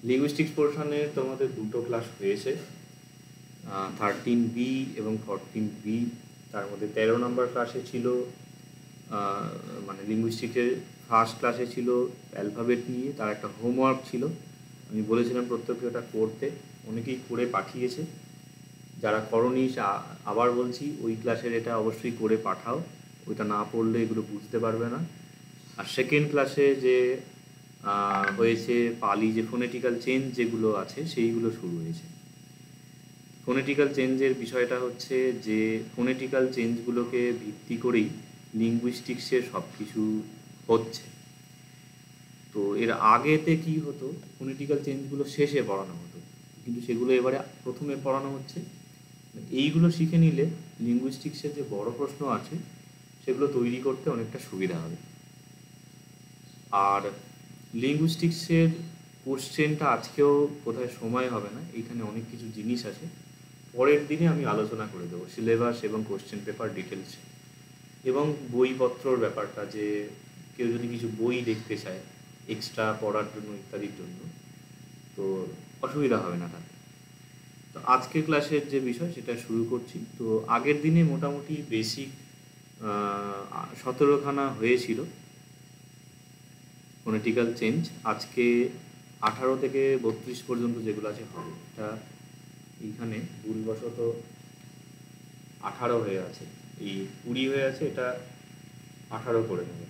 Linguistics পোর্শনের তোমাদের দুটো class হয়েছে, 13B এবং 14B। তার মধ্যে 13 নম্বর ক্লাসে ছিল মানে লিঙ্গুইস্টিক্সের ফার্স্ট ক্লাসে ছিল অ্যালফাবেট নিয়ে, তার একটা হোমওয়ার্ক ছিল। আমি বলেছিলাম প্রত্যেককে ওটা করতে, অনেকেই করে পাঠিয়েছে। যারা করনি আবার বলছি, ওই ক্লাসের এটা অবশ্যই করে পাঠাও, ওইটা না পড়লে এগুলো বুঝতে পারবে না। আর সেকেন্ড ক্লাসে যে হয়েছে পালি, যে ফোনেটিক্যাল চেঞ্জ যেগুলো আছে সেইগুলো শুরু হয়েছে। ফোনেটিক্যাল চেঞ্জের বিষয়টা হচ্ছে যে ফোনেটিক্যাল চেঞ্জগুলোকে ভিত্তি করেই লিঙ্গুইস্টিক্সের সব কিছু হচ্ছে। তো এর আগেতে কি হতো, ফোনেটিক্যাল চেঞ্জগুলো শেষে পড়ানো হতো, কিন্তু সেগুলো এবারে প্রথমে পড়ানো হচ্ছে। এইগুলো শিখে নিলে লিঙ্গুইস্টিক্সের যে বড় প্রশ্ন আছে সেগুলো তৈরি করতে অনেকটা সুবিধা হবে। আর লিঙ্গুইস্টিক্সের কোশ্চেনটা আজকেও বোধহয় সময় হবে না, এইখানে অনেক কিছু জিনিস আছে, পরের দিনে আমি আলোচনা করে দেবো সিলেবাস এবং কোশ্চেন পেপার ডিটেলস এবং বইপত্রর ব্যাপারটা, যে কেউ যদি কিছু বই দেখতে চায় এক্সট্রা পড়ার জন্য ইত্যাদির জন্য, তো অসুবিধা হবে না তাতে। তো আজকের ক্লাসের যে বিষয় সেটা শুরু করছি। তো আগের দিনে মোটামুটি বেসিক 17খানা হয়েছিল ফোনেটিক্যাল চেঞ্জ, আজকে 18 থেকে 32 পর্যন্ত যেগুলো আছে হবে। এটা এইখানে ভুলবশত 18 হয়ে আছে, এই 20 হয়ে আছে, এটা 18 করে নেবে।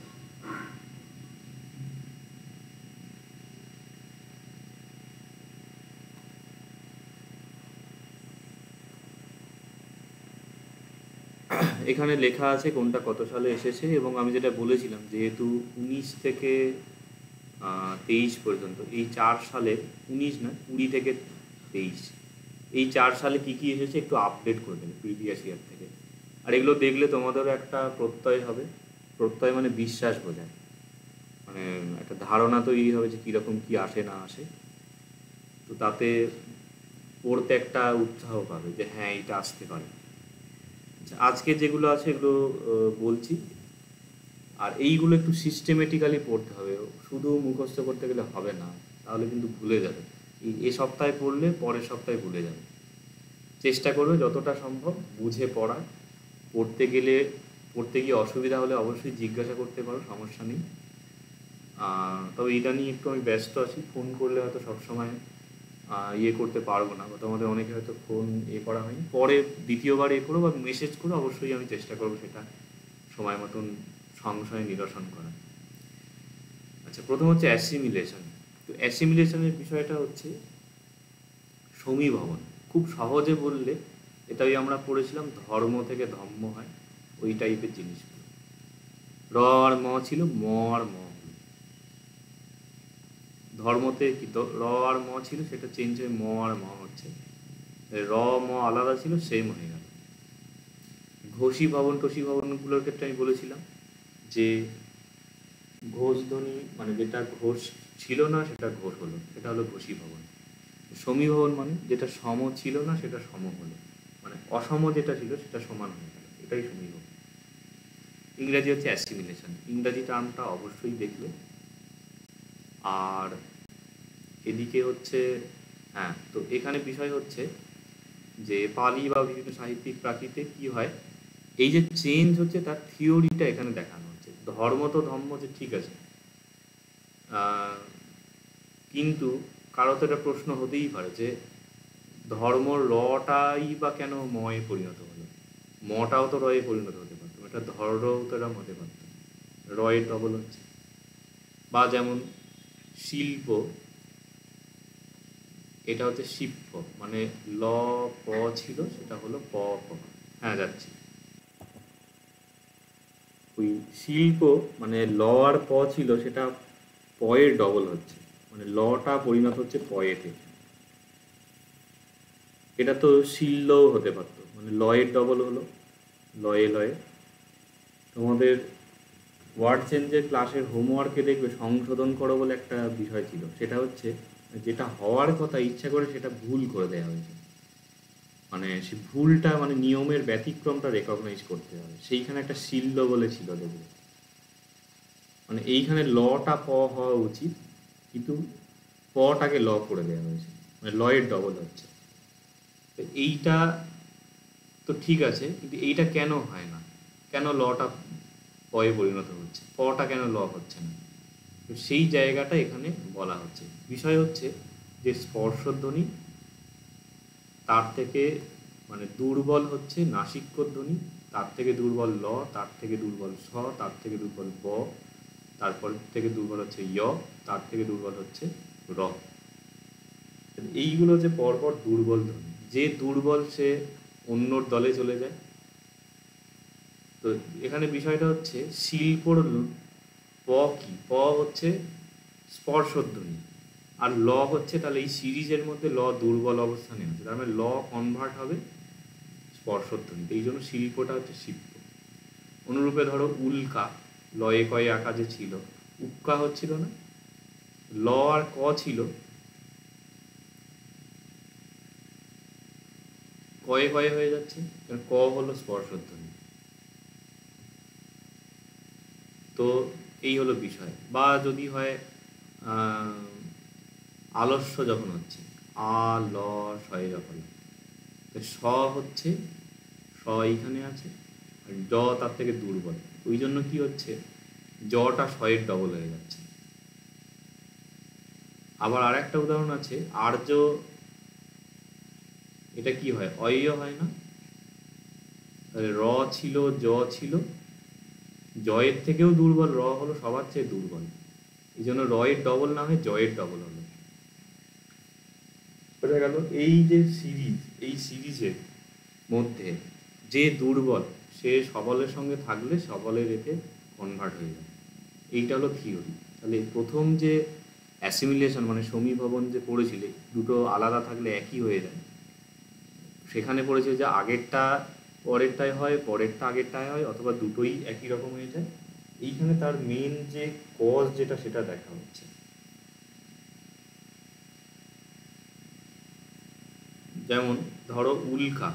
এখানে লেখা আছে কোনটা কত সালে এসেছে, এবং আমি যেটা বলেছিলাম যেহেতু 19 থেকে 23 পর্যন্ত, এই 4 সালে, 19 না 20 থেকে 23, এই 4 সালে কি কি এসেছে একটু আপডেট করে দেবে প্রিভিয়াস ইয়ার থেকে। আর এগুলো দেখলে তোমাদেরও একটা প্রত্যয় হবে, প্রত্যয় মানে বিশ্বাস বোঝায়, মানে একটা ধারণা তৈরি হবে যে কীরকম কী আসে না আসে। তো তাতে পড়তে একটা উৎসাহ পাবে যে হ্যাঁ এটা আসতে পারে। আচ্ছা, আজকে যেগুলো আছে এগুলো বলছি। আর এইগুলো একটু সিস্টেমেটিক্যালি পড়তে হবে, শুধু মুখস্থ করতে গেলে হবে না, তাহলে কিন্তু ভুলে যাবে। এই সপ্তাহে পড়লে পরের সপ্তাহে ভুলে যাবে। চেষ্টা করবে যতটা সম্ভব বুঝে পড়ার। পড়তে গিয়ে অসুবিধা হলে অবশ্যই জিজ্ঞাসা করতে পারো, সমস্যা নেই। তবে এটা নিয়ে একটু আমি ব্যস্ত আছি, ফোন করলে হয়তো সবসময় ইয়ে করতে পারবো না, বা তোমাদের অনেকে হয়তো ফোন করা হয়নি, পরে দ্বিতীয়বার করো বা মেসেজ করো, অবশ্যই আমি চেষ্টা করবো সেটা সময় মতন সংশয় নিরসন করা। আচ্ছা, প্রথম হচ্ছে অ্যাসিমিলেশন। তো অ্যাসিমিলেশনের বিষয়টা হচ্ছে সমীভবন। খুব সহজে বললে এটাই আমরা পড়েছিলাম ধর্ম থেকে ধম্ম হয়, ওই টাইপের জিনিসগুলো। র আর ম ছিল, ম আর ম হলো। ধর্মতে কি র আর ম ছিল, সেটা চেঞ্জ হয়ে ম আর ম হচ্ছে। র ম আলাদা ছিল, সেম হয়ে গেল। ঘোষী ভবন টসী ভবনগুলোর ক্ষেত্রে আমি বলেছিলাম যে ঘোষ ধ্বনি মানে যেটা ঘোষ ছিল না সেটা ঘোষ হলো, সেটা হলো ঘোষী ভবন। সমীভবন মানে যেটা সম ছিল না সেটা সম হলো, মানে অসম যেটা ছিল সেটা সমান হয়ে গেল, এটাই সমীভবন। ইংরাজি হচ্ছে অ্যাসিমিলেশন, ইংরাজি টার্মটা অবশ্যই দেখবে। আর এদিকে হচ্ছে, হ্যাঁ, তো এখানে বিষয় হচ্ছে যে পালি বা বিভিন্ন সাহিত্যিক প্রাকৃতে কি হয়, এই যে চেঞ্জ হচ্ছে তার থিওরিটা এখানে দেখানো হচ্ছে। ধর্ম তো ধর্ম যে ঠিক আছে, কিন্তু কারো তো একটা প্রশ্ন হতেই পারে যে ধর্ম রটাই বা কেন ময়ে পরিণত হলো, মটাও তো রয়ে পরিণত হতে পারতো, এটা ধরও তো এরম হতে পারতো, রয়ের ডবল হচ্ছে। বা যেমন শিল্প, এটা হচ্ছে শিপ্প, মানে ল প ছিল সেটা হলো প প। হ্যাঁ যাচ্ছি, ওই শিল্প মানে ল আর প ছিল সেটা পয়ের ডবল হচ্ছে, মানে লটা পরিণত হচ্ছে পয়েতে। এটা তো শিল্লও হতে পারতো, মানে লয়ের ডবল হলো, লয়ে লয়ে। তোমাদের ওয়ার্ড চেঞ্জের ক্লাসের হোমওয়ার্কে দেখবে সংশোধন করো বলে একটা বিষয় ছিল, সেটা হচ্ছে যেটা হওয়ার কথা ইচ্ছা করে সেটা ভুল করে দেওয়া হয়েছে, মানে সে ভুলটা মানে নিয়মের ব্যতিক্রমটা রেকগনাইজ করতে হবে, সেইখানে একটা শিল্ল বলে ছিল দেখবে, মানে এইখানে লটা প হওয়া উচিত, কিন্তু পটাকে ল করে দেওয়া হয়েছে, মানে লয়ের ডবল হচ্ছে। তো এইটা তো ঠিক আছে, কিন্তু এইটা কেন হয় না, কেন লটা পয়ে পরিণত হচ্ছে, পটা কেন ল হচ্ছে না? তো সেই জায়গাটা এখানে বলা হচ্ছে। বিষয় হচ্ছে যে স্পর্শধ্বনি তার থেকে মানে দুর্বল হচ্ছে নাসিক্য ধ্বনি, তার থেকে দুর্বল ল, তার থেকে দুর্বল স, তার থেকে দুর্বল ব, তারপর থেকে দুর্বল হচ্ছে য়, তার থেকে দুর্বল হচ্ছে র। এইগুলো যে পরপর দুর্বল ধ্বনি, যে দুর্বল সে অন্যর দলে চলে যায়। তো এখানে বিষয়টা হচ্ছে শিল্পর প কি, প হচ্ছে স্পর্শধ্বনি, আর ল হচ্ছে, তাহলে এই সিরিজের মধ্যে ল দুর্বল অবস্থানে আছে, তার মানে ল কনভার্ট হবে স্পর্শধ্বনি, এই জন্য শিল্পটা হচ্ছে শিল্প। অনুরূপে ধরো উল্কা, লয়ে কয়ে আঁকা যে ছিল, উক্কা হচ্ছিল না, ল আর ক ছিল, কয়ে কয়ে হয়ে যাচ্ছে, কারণ ক হলো স্পর্শধ্বনি। তো এই হলো বিষয়। বা যদি হয় আলস্য যখন হচ্ছে, আ ল শয়ে যখন, স হচ্ছে, স এইখানে আছে, আর ড তার থেকে দুর্বল, ওই জন্য কি হচ্ছে, জটা শয়ের ডবল হয়ে যাচ্ছে। আবার আর একটা উদাহরণ আছে, আর্য, এটা কি হয়, অয় হয় না, র ছিল, জ ছিল, জয়ের থেকেও দুর্বল র হলো সবার চেয়ে দুর্বল, এই জন্য রয়ের ডবল না হয়ে জয়ের ডবল হলো। বোঝা গেল? এই যে সিরিজ, এই সিরিজের মধ্যে যে দুর্বল সে সবলের সঙ্গে থাকলে সবলের এতে কনভার্ট হয়ে যায়, এইটা হলো থিওরি। তাহলে প্রথম যে অ্যাসিমিলেশন মানে সমীভবন যে পড়েছিলে, দুটো আলাদা থাকলে একই হয়ে যায়, সেখানে পড়েছে যে আগেরটা পরেরটায় হয়, পরেরটা আগেরটায় হয়, অথবা দুটোই একই রকম হয়ে যায়। এইখানে তার মেন যে কজ যেটা, সেটা দেখা হচ্ছে। যেমন ধরো উল্কা,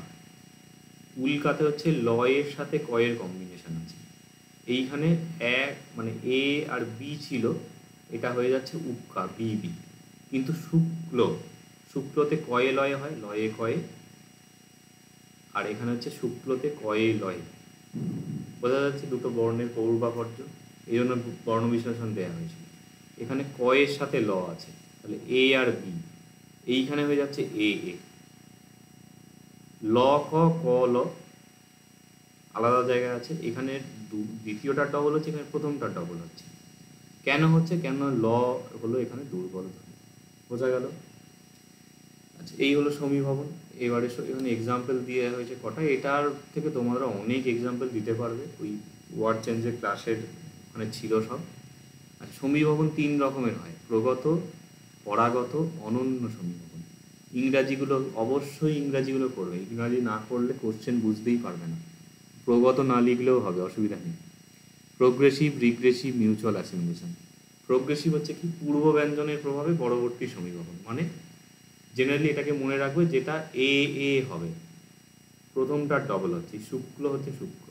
উল্কাতে হচ্ছে লয়ের সাথে কয়ের কম্বিনেশন আছে, এইখানে এক মানে এ আর বি ছিল, এটা হয়ে যাচ্ছে উক্কা, বি বি। কিন্তু শুক্ল, শুক্লতে কয়ে লয়ে হয়, লয়ে কয়ে, আর এখানে হচ্ছে শুক্লতে কয়ে লয়ে। বোঝা যাচ্ছে দুটো বর্ণের পূর্বাপর্য, এই জন্য বর্ণ বিশ্লেষণ দেওয়া হয়েছিল। এখানে কয়ের সাথে ল আছে, তাহলে এ আর বি, এইখানে হয়ে যাচ্ছে এ এ। ল ক ক ল আলাদা জায়গায় আছে, এখানে দ্বিতীয়টার ডবল হচ্ছে, এখানে প্রথমটার ডবল হচ্ছে। কেন হচ্ছে, কেন ল হলো এখানে দুর্বল। বোঝা গেল? আচ্ছা, এই হলো সমীভবন। এবারে এখানে এক্সাম্পল দিয়ে হয়েছে কটা, এটার থেকে তোমরা অনেক এক্সাম্পল দিতে পারবে, ওই ওয়ার্ড চেঞ্জের ক্লাসের মানে ছিল সব। আর সমীভবন 3 রকমের হয়, প্রগত, পরাগত, অনন্য সমীভবন। ইংরাজিগুলো অবশ্যই ইংরাজিগুলো করবে, ইংরাজি না করলে কোশ্চেন বুঝতেই পারবে না। প্রগত না লিখলেও হবে, অসুবিধা নেই। Progressive, regressive, mutual assimilation. Progressive হচ্ছে কি, পূর্ব ব্যঞ্জনের প্রভাবে পরবর্তী সমীভবন, মানে জেনারেলি এটাকে মনে রাখবে, যেটা এ এ হবে প্রথমটার ডবল হচ্ছে, শুক্ল হচ্ছে শুক্ল।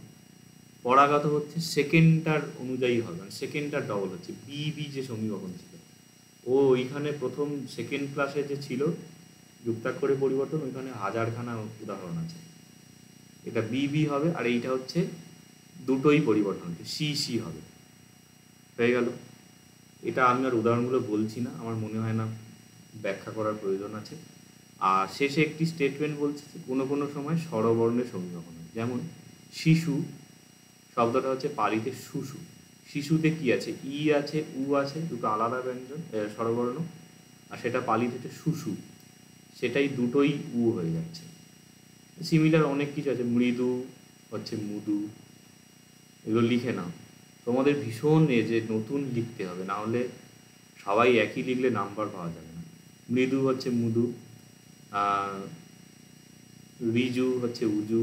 পরাগত হচ্ছে সেকেন্ডটার অনুযায়ী হবে, মানে সেকেন্ডটার ডবল হচ্ছে বি বি, যে সমীকরণ ছিল ও ওইখানে প্রথম সেকেন্ড ক্লাসে যে ছিল যুক্তাক্ষরে পরিবর্তন, ওইখানে হাজারখানা উদাহরণ আছে, এটা বি বি হবে, আর এইটা হচ্ছে দুটোই পরিবর্তন হচ্ছে, সি সি হবে। হয়ে গেল? এটা আমি আর উদাহরণগুলো বলছি না, আমার মনে হয় না ব্যাখ্যা করার প্রয়োজন আছে। আর শেষে একটি স্টেটমেন্ট বলছে যে কোনো কোনো সময় স্বরবর্ণের সমীকরণ হয়, যেমন শিশু শব্দটা হচ্ছে পালিতে শুশু, শিশুতে কি আছে, ই আছে, উ আছে, দুটো আলাদা ব্যঞ্জন স্বরবর্ণ, আর সেটা পালিত হচ্ছে শুশু, সেটাই দুটোই উ হয়ে যাচ্ছে। সিমিলার অনেক কিছু আছে, মৃদু হচ্ছে মুদু, এগুলো লিখে নাও। তোমাদের ভীষণ যে নতুন লিখতে হবে, না হলে সবাই একই লিখলে নাম্বার পাওয়া যাবে না। মৃদু হচ্ছে মুদু, রিজু হচ্ছে উজু,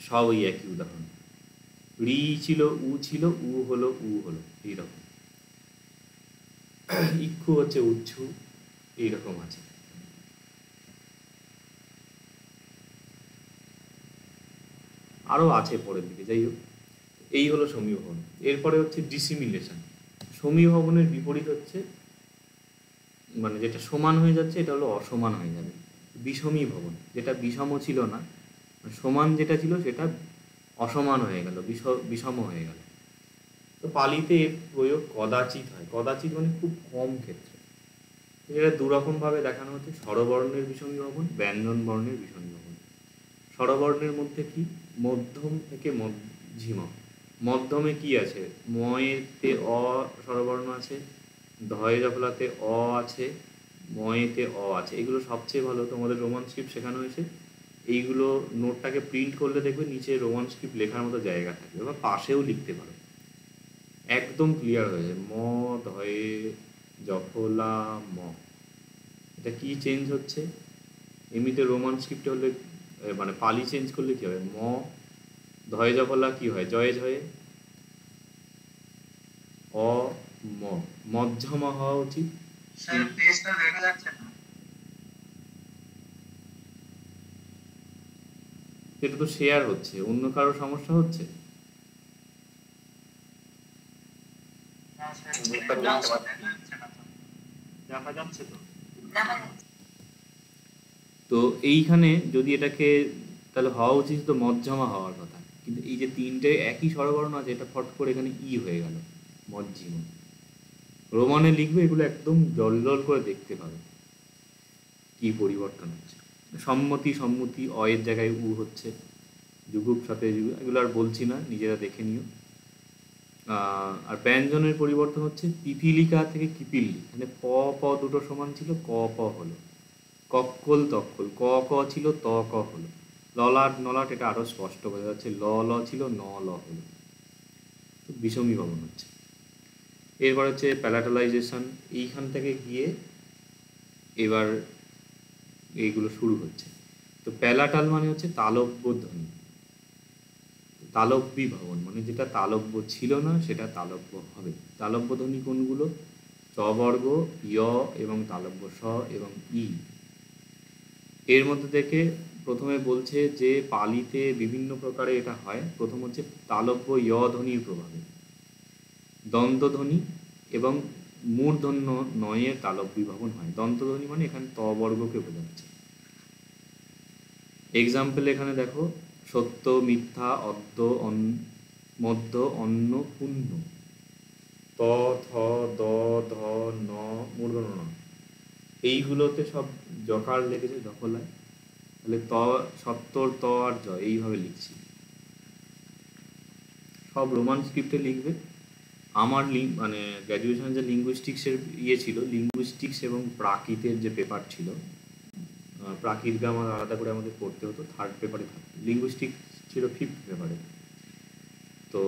সব ওই একই উদাহরণ। রি ছিল, উ ছিল, উ হলো, উ হলো, এইরকম। ইক্ষু হচ্ছে উচ্ছু, এইরকম আছে। আরও আছে পরের দিকে, যাই হোক। এই হলো সমীভবন। এরপরে হচ্ছে ডিসিমিলেশন। সমীভবনের বিপরীত হচ্ছে মানে যেটা সমান হয়ে যাচ্ছে এটা হলো অসমান হয়ে যাবে। বিষমী ভবন, যেটা বিষম ছিল না, সমান যেটা ছিল সেটা অসমান হয়ে গেল, বিষম হয়ে গেল। তো পালিতে এর প্রয়োগ কদাচিৎ হয়, কদাচিৎ মানে খুব কম ক্ষেত্রে। এটা দুরকমভাবে দেখানো হচ্ছে, স্বরবর্ণের বিষমী ভবন, ব্যঞ্জন বর্ণের বিষমী ভবন। স্বরবর্ণের মধ্যে কি, মধ্যম থেকে মধ্যিম। মধ্যমে কি আছে, ময়েতে অ স্বরবর্ণ আছে, ধয়ে জফলাতে অ আছে, ময়েতে অ আছে। এগুলো সবচেয়ে ভালো, তোমাদের রোমান স্ক্রিপ্ট শেখানো হয়েছে, এইগুলো নোটটাকে প্রিন্ট করলে দেখবে নিচে রোমান স্ক্রিপ্ট লেখার মতো জায়গা থাকবে, বা পাশেও লিখতে পারো, একদম ক্লিয়ার হয়ে যায়। ম ধয়ে জফলা ম, এটা কি চেঞ্জ হচ্ছে, এমনিতে রোমান স্ক্রিপ্টে হলে মানে পালি চেঞ্জ করলে কি হবে, ম ধয়ে জফলা কি হয়, জয়ে ঝয়ে অ ম, মধ্যমা হওয়া উচিত। স্যার পেজটা দেখা যাচ্ছে না। এটা তো শেয়ার হচ্ছে, অন্য কারো সমস্যা হচ্ছে? না স্যার দেখা যাচ্ছে না তো। দেখা যাচ্ছে তো। তো এইখানে যদি এটাকে, তাহলে হওয়া উচিত তো মধ্যমা হওয়ার কথা, কিন্তু এই যে তিনটে একই স্বরবর্ণ আছে, এটা ফট করে এখানে ই হয়ে গেল, মধ্যম। রোমানে লিখবে এগুলো একদম জল করে দেখতে পাবে কি পরিবর্তন হচ্ছে। সম্মতি, সম্মতি অয়ের জায়গায় উ হচ্ছে, যুগুপ সাথে এগুলো আর বলছি না, নিজেরা দেখে নিও। আর ব্যঞ্জনের পরিবর্তন হচ্ছে, পিপিলিকা থেকে কিপিল্লি, মানে প প দুটো সমান ছিল, ক প হলো, কক্কল তক্কল, ক ক ছিল, ত ক হলো, ললাট নলাট, এটা আরো স্পষ্ট বোঝা যাচ্ছে, ল ল ছিল, ন ল হলো। বিষমী ভবন হচ্ছে। এরপর হচ্ছে প্যালাটালাইজেশন, এইখান থেকে গিয়ে এবার এইগুলো শুরু হচ্ছে। তো প্যালাটাল মানে হচ্ছে তালব্য ধ্বনি, তালব্যী ভবন মানে যেটা তালব্য ছিল না সেটা তালব্য হবে। তালব্য ধ্বনি কোনগুলো, চ বর্গ, য় এবং তালব্য স এবং ই। এর মধ্যে থেকে প্রথমে বলছে যে পালিতে বিভিন্ন প্রকারে এটা হয়। প্রথম হচ্ছে তালব্য য় ধ্বনির প্রভাবে, দন্তধ্বনি এবং মূর্ধন্য নয়ের তালব্যী ভবন হয়। দন্তধ্বনি মানে এখানে ত বর্গকে বোঝাচ্ছে। এক্সাম্পল এখানে দেখো, সত্য, মিথ্যা, অদ্য, মধ্য, অন্ন, পুণ্য, ত থ দ ধ ন মূর্ধন্য ন, এইগুলোতে সব জকার লেগেছে, জফলায়। তাহলে ত, সত্তর, ত আর জ, এইভাবে লিখছি। সব রোমান স্ক্রিপ্টে লিখবে। আমার মানে গ্র্যাজুয়েশনে যে লিঙ্গুইস্টিক্সের ইয়ে ছিল, লিঙ্গুইস্টিক্স এবং প্রাকৃতের যে পেপার ছিল, প্রাকৃতকে আমার আলাদা করে আমাদের পড়তে হতো, থার্ড পেপারে থাকতো, লিঙ্গুইস্টিক্স ছিল ফিফথ পেপারে। তো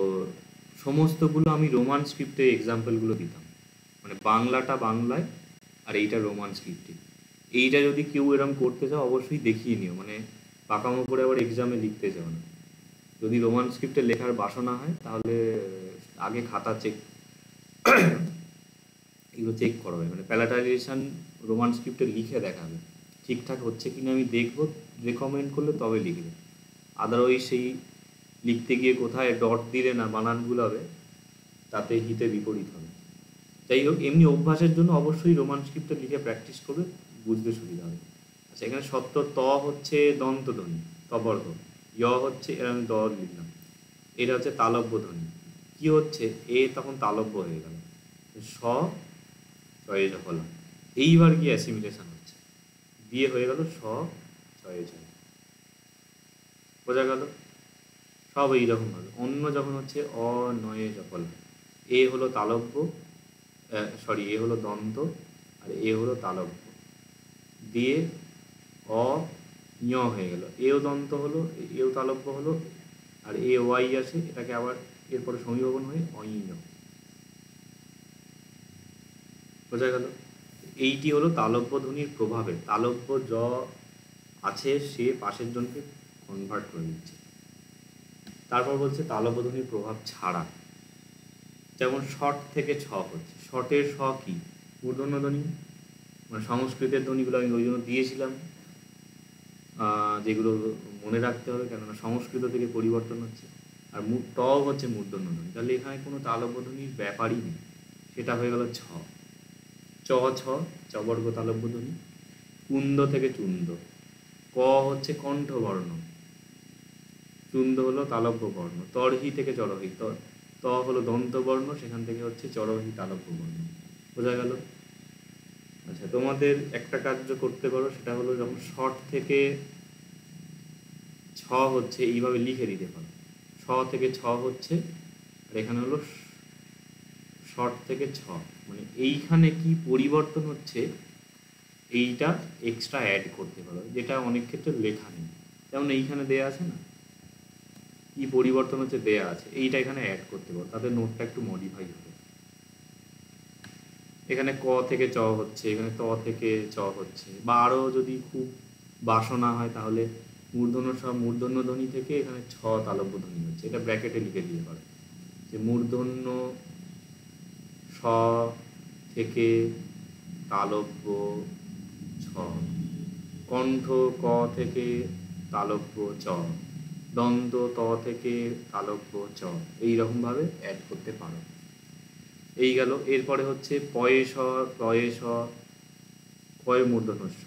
সমস্তগুলো আমি রোমান স্ক্রিপ্টে এক্সাম্পলগুলো দিতাম, মানে বাংলাটা বাংলায় আর এইটা রোমান স্ক্রিপ্টে। এইটা যদি কেউ এরকম করতে চাও অবশ্যই দেখিয়ে নিও, মানে পাকামো করে আবার এক্সামে লিখতে যাও না। যদি রোমান স্ক্রিপ্টে লেখার বাসনা হয় তাহলে আগে খাতা চেক, এগুলো চেক করবে, মানে প্যালাটাইজেশন রোমান স্ক্রিপ্টে লিখে দেখাবে ঠিকঠাক হচ্ছে কিনা, আমি দেখবো, রেকমেন্ড করলে তবে লিখবে। আদারওয়াইজ সেই লিখতে গিয়ে কোথায় ডট দিলে না বানানগুলো হবে, তাতে হিতে বিপরীত হবে। যাই হোক, এমনি অভ্যাসের জন্য অবশ্যই রোমান স্ক্রিপ্টে লিখে প্র্যাকটিস করবে, বুঝতে সুবিধা হবে। আচ্ছা, এখানে সত্য, ত হচ্ছে দন্ত ধ্বনি, তবর্গ, য় হচ্ছে, এর আমি দ লিখলাম, এটা হচ্ছে তালব্য ধ্বনি। কি হচ্ছে, এ তখন তালব্য হয়ে গেল, স ছয়ে জফলা। এইবার কি অ্যাসিমিলেশন হচ্ছে, দিয়ে হয়ে গেল স ছয়ে ছয়, বোঝা গেল? সব এইরকম ভাবে। অন্য যখন হচ্ছে অ নয়ে জফলা, এ হলো তালব্য, সরি এ হলো দন্ত আর এ হলো তালব্য, দিয়ে অ ঞ হয়ে গেল, এও দন্ত হলো, এও তালব্য হলো, আর এ ওয়াই আছে, এটাকে আবার এরপরে সমীভবন হয়ে অঞ, বোঝা গেল? এইটি হলো তালব্য ধ্বনির প্রভাবে, তালব্য জ আছে সে পাশের জনকে কনভার্ট করে দিচ্ছে। তারপর বলছে তালব্য ধ্বনির প্রভাব ছাড়া, যেমন শট থেকে ছ হচ্ছে, শটের স কি, মূর্ধন্য ধ্বনি, মানে সংস্কৃতের ধ্বনিগুলো আমি ওই জন্য দিয়েছিলাম, যেগুলো মনে রাখতে হবে, কেননা সংস্কৃত থেকে পরিবর্তন হচ্ছে। আর ট হচ্ছে মূর্ধন্য ধ্বনি, তাহলে এখানে কোনো তালব্য ধ্বনির ব্যাপারই নেই, সেটা হয়ে গেল ছ। ছ চ ছ চবর্গ তালব্য ধ্বনি। কুন্দ থেকে চুন্দ। ক হচ্ছে কণ্ঠবর্ণ, চুন্দ হলো তালব্য বর্ণ। তর্হি থেকে চরহি, ত হলো দন্তবর্ণ, সেখান থেকে হচ্ছে চরহি তালব্য বর্ণ। বোঝা গেল? আচ্ছা, তোমাদের একটা কার্য করতে পারো, সেটা হলো যখন শর্ট থেকে ছ হচ্ছে এইভাবে লিখে দিতে পারো। ছ থেকে ছ হচ্ছে, আর এখানে হলো শর্ট থেকে ছ, মানে এইখানে কি পরিবর্তন হচ্ছে এইটা এক্সট্রা অ্যাড করতে পারো, যেটা অনেক ক্ষেত্রে লেখা নেই। যেমন এইখানে দেয়া আছে না, কি পরিবর্তন হচ্ছে দেয়া আছে, এইটা এখানে অ্যাড করতে পারো, তাদের নোটটা একটু মডিফাই হবে। এখানে ক থেকে চ হচ্ছে, এখানে ত থেকে চ হচ্ছে, বা আরও যদি খুব বাসনা হয় তাহলে মূর্ধন্য স মূর্ধন্য ধ্বনি থেকে এখানে ছ তালব্য ধ্বনি হচ্ছে, এটা ব্র্যাকেটে লিখে দিয়ে পারে যে মূর্ধন্য স থেকে তালব্য ছ, কণ্ঠ ক থেকে তালব্য চ, দন্ত ত থেকে তালব্য চ, এইরকম ভাবে অ্যাড করতে পারো। এই গেল। এরপরে হচ্ছে পয়ে স, তয়ে স, কয়ে মূর্ধন্য স,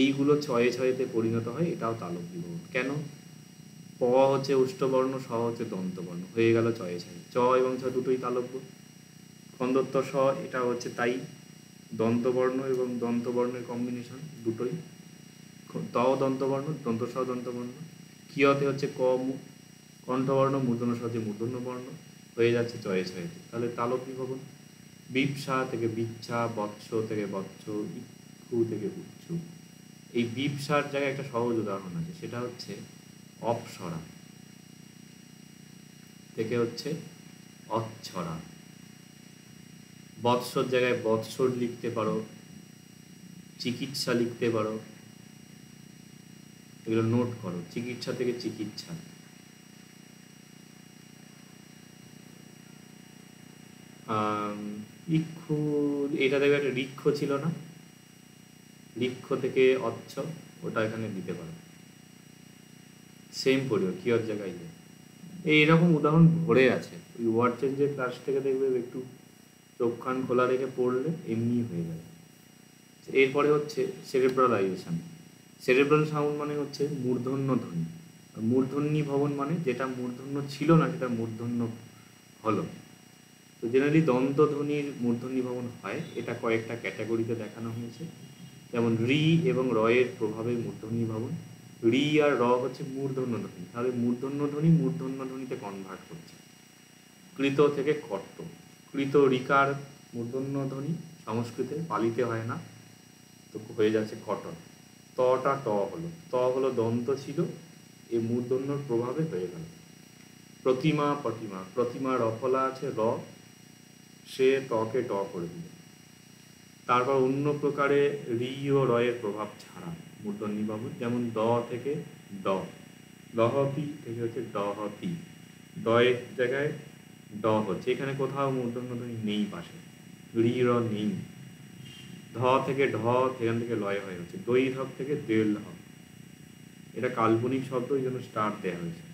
এইগুলো ছয়ে ছয়েতে পরিণত হয়, এটাও তালব্য বিভক্ত। কেন? প হচ্ছে উষ্ঠবর্ণ, স হচ্ছে দন্তবর্ণ, হয়ে গেল ছয়ে ছয়ে। চ এবং ছ দুটোই তালব্য। খন্দত্ব স, এটা হচ্ছে তাই, দন্তবর্ণ এবং দন্তবর্ণের কম্বিনেশন দুটোই। ত দন্তবর্ণ, দন্ত স দন্তবর্ণ। কিয়তে হচ্ছে কণ্ঠবর্ণ, মূর্ধন্য স হচ্ছে মূর্ধন্য বর্ণ, হয়ে যাচ্ছে ছয়ে ছয়েতে। তাহলে তালব্য বিভবন। বিপসা থেকে বিচ্ছা, বৎস থেকে বৎস, ইক্ষু থেকে উচ্ছু। এই বিপসার জায়গায় একটা সহজ উদাহরণ আছে, সেটা হচ্ছে অপসরা থেকে হচ্ছে অচ্ছরা। বৎসর জায়গায় বৎসর লিখতে পারো, চিকিৎসা লিখতে পারো, এগুলো নোট করো। চিকিৎসা থেকে চিকিৎসা। ইক্ষু, এটা দেখবে একটা ঋক্ষ ছিল না, ঋক্ষ থেকে অচ্ছ, ওটা এখানে দিতে পারো, সেম পড়িও কিয়র জায়গায়। এইরকম উদাহরণ ভরে আছে, ওই ওয়ার্ড চেঞ্জের ক্লাস থেকে দেখবে একটু চোখ কান খোলা রেখে পড়লে এমনি হয়ে যাবে। এরপরে হচ্ছে সেরেব্রালাইজেশন। সেরেব্রাল সাউন্ড মানে হচ্ছে মূর্ধন্য ধ্বনি, আর মূর্ধন্যী ভবন মানে যেটা মূর্ধন্য ছিল না সেটা মূর্ধন্য হলো। তো জেনারেলি দন্ত ধ্বনির মূর্ধন্যী ভবন হয়, এটা কয়েকটা ক্যাটাগরিতে দেখানো হয়েছে। যেমন রি এবং র এর প্রভাবে মূর্ধন্যী ভবন। রি আর র হচ্ছে মূর্ধন্য ধ্বনি, তাহলে মূর্ধন্য ধ্বনি মূর্ধন্য ধ্বনিতে কনভার্ট করছে। কৃত থেকে কর্ত, কৃত রিকার মূর্ধন্য ধ্বনি, সংস্কৃতে পালিতে হয় না, তো হয়ে যাচ্ছে কটন। তটা ট হলো, ত হলো দন্ত ছিল, এই মূর্ধন্যর প্রভাবে হয়ে গেল। প্রতিমা প্রতিমা, প্রতিমা রফলা আছে র, সে তকে ট করে দিল। তারপর অন্য প্রকারে রি ও র এর প্রভাব ছাড়া মূর্ধন্য ভবন, যেমন দ থেকে ড, দহতি থেকে হচ্ছে ডহতি, ডয়ের জায়গায় ড হচ্ছে, এখানে কোথাও মূর্ধন্য ধ্বনি নেই পাশে, রি র নেই। ধ থেকে ঢ, সেখান থেকে লয় হয়ে হচ্ছে। দৈধক থেকে দেল হ, এটা কাল্পনিক শব্দ, এই জন্য স্টার দেওয়া হয়েছে।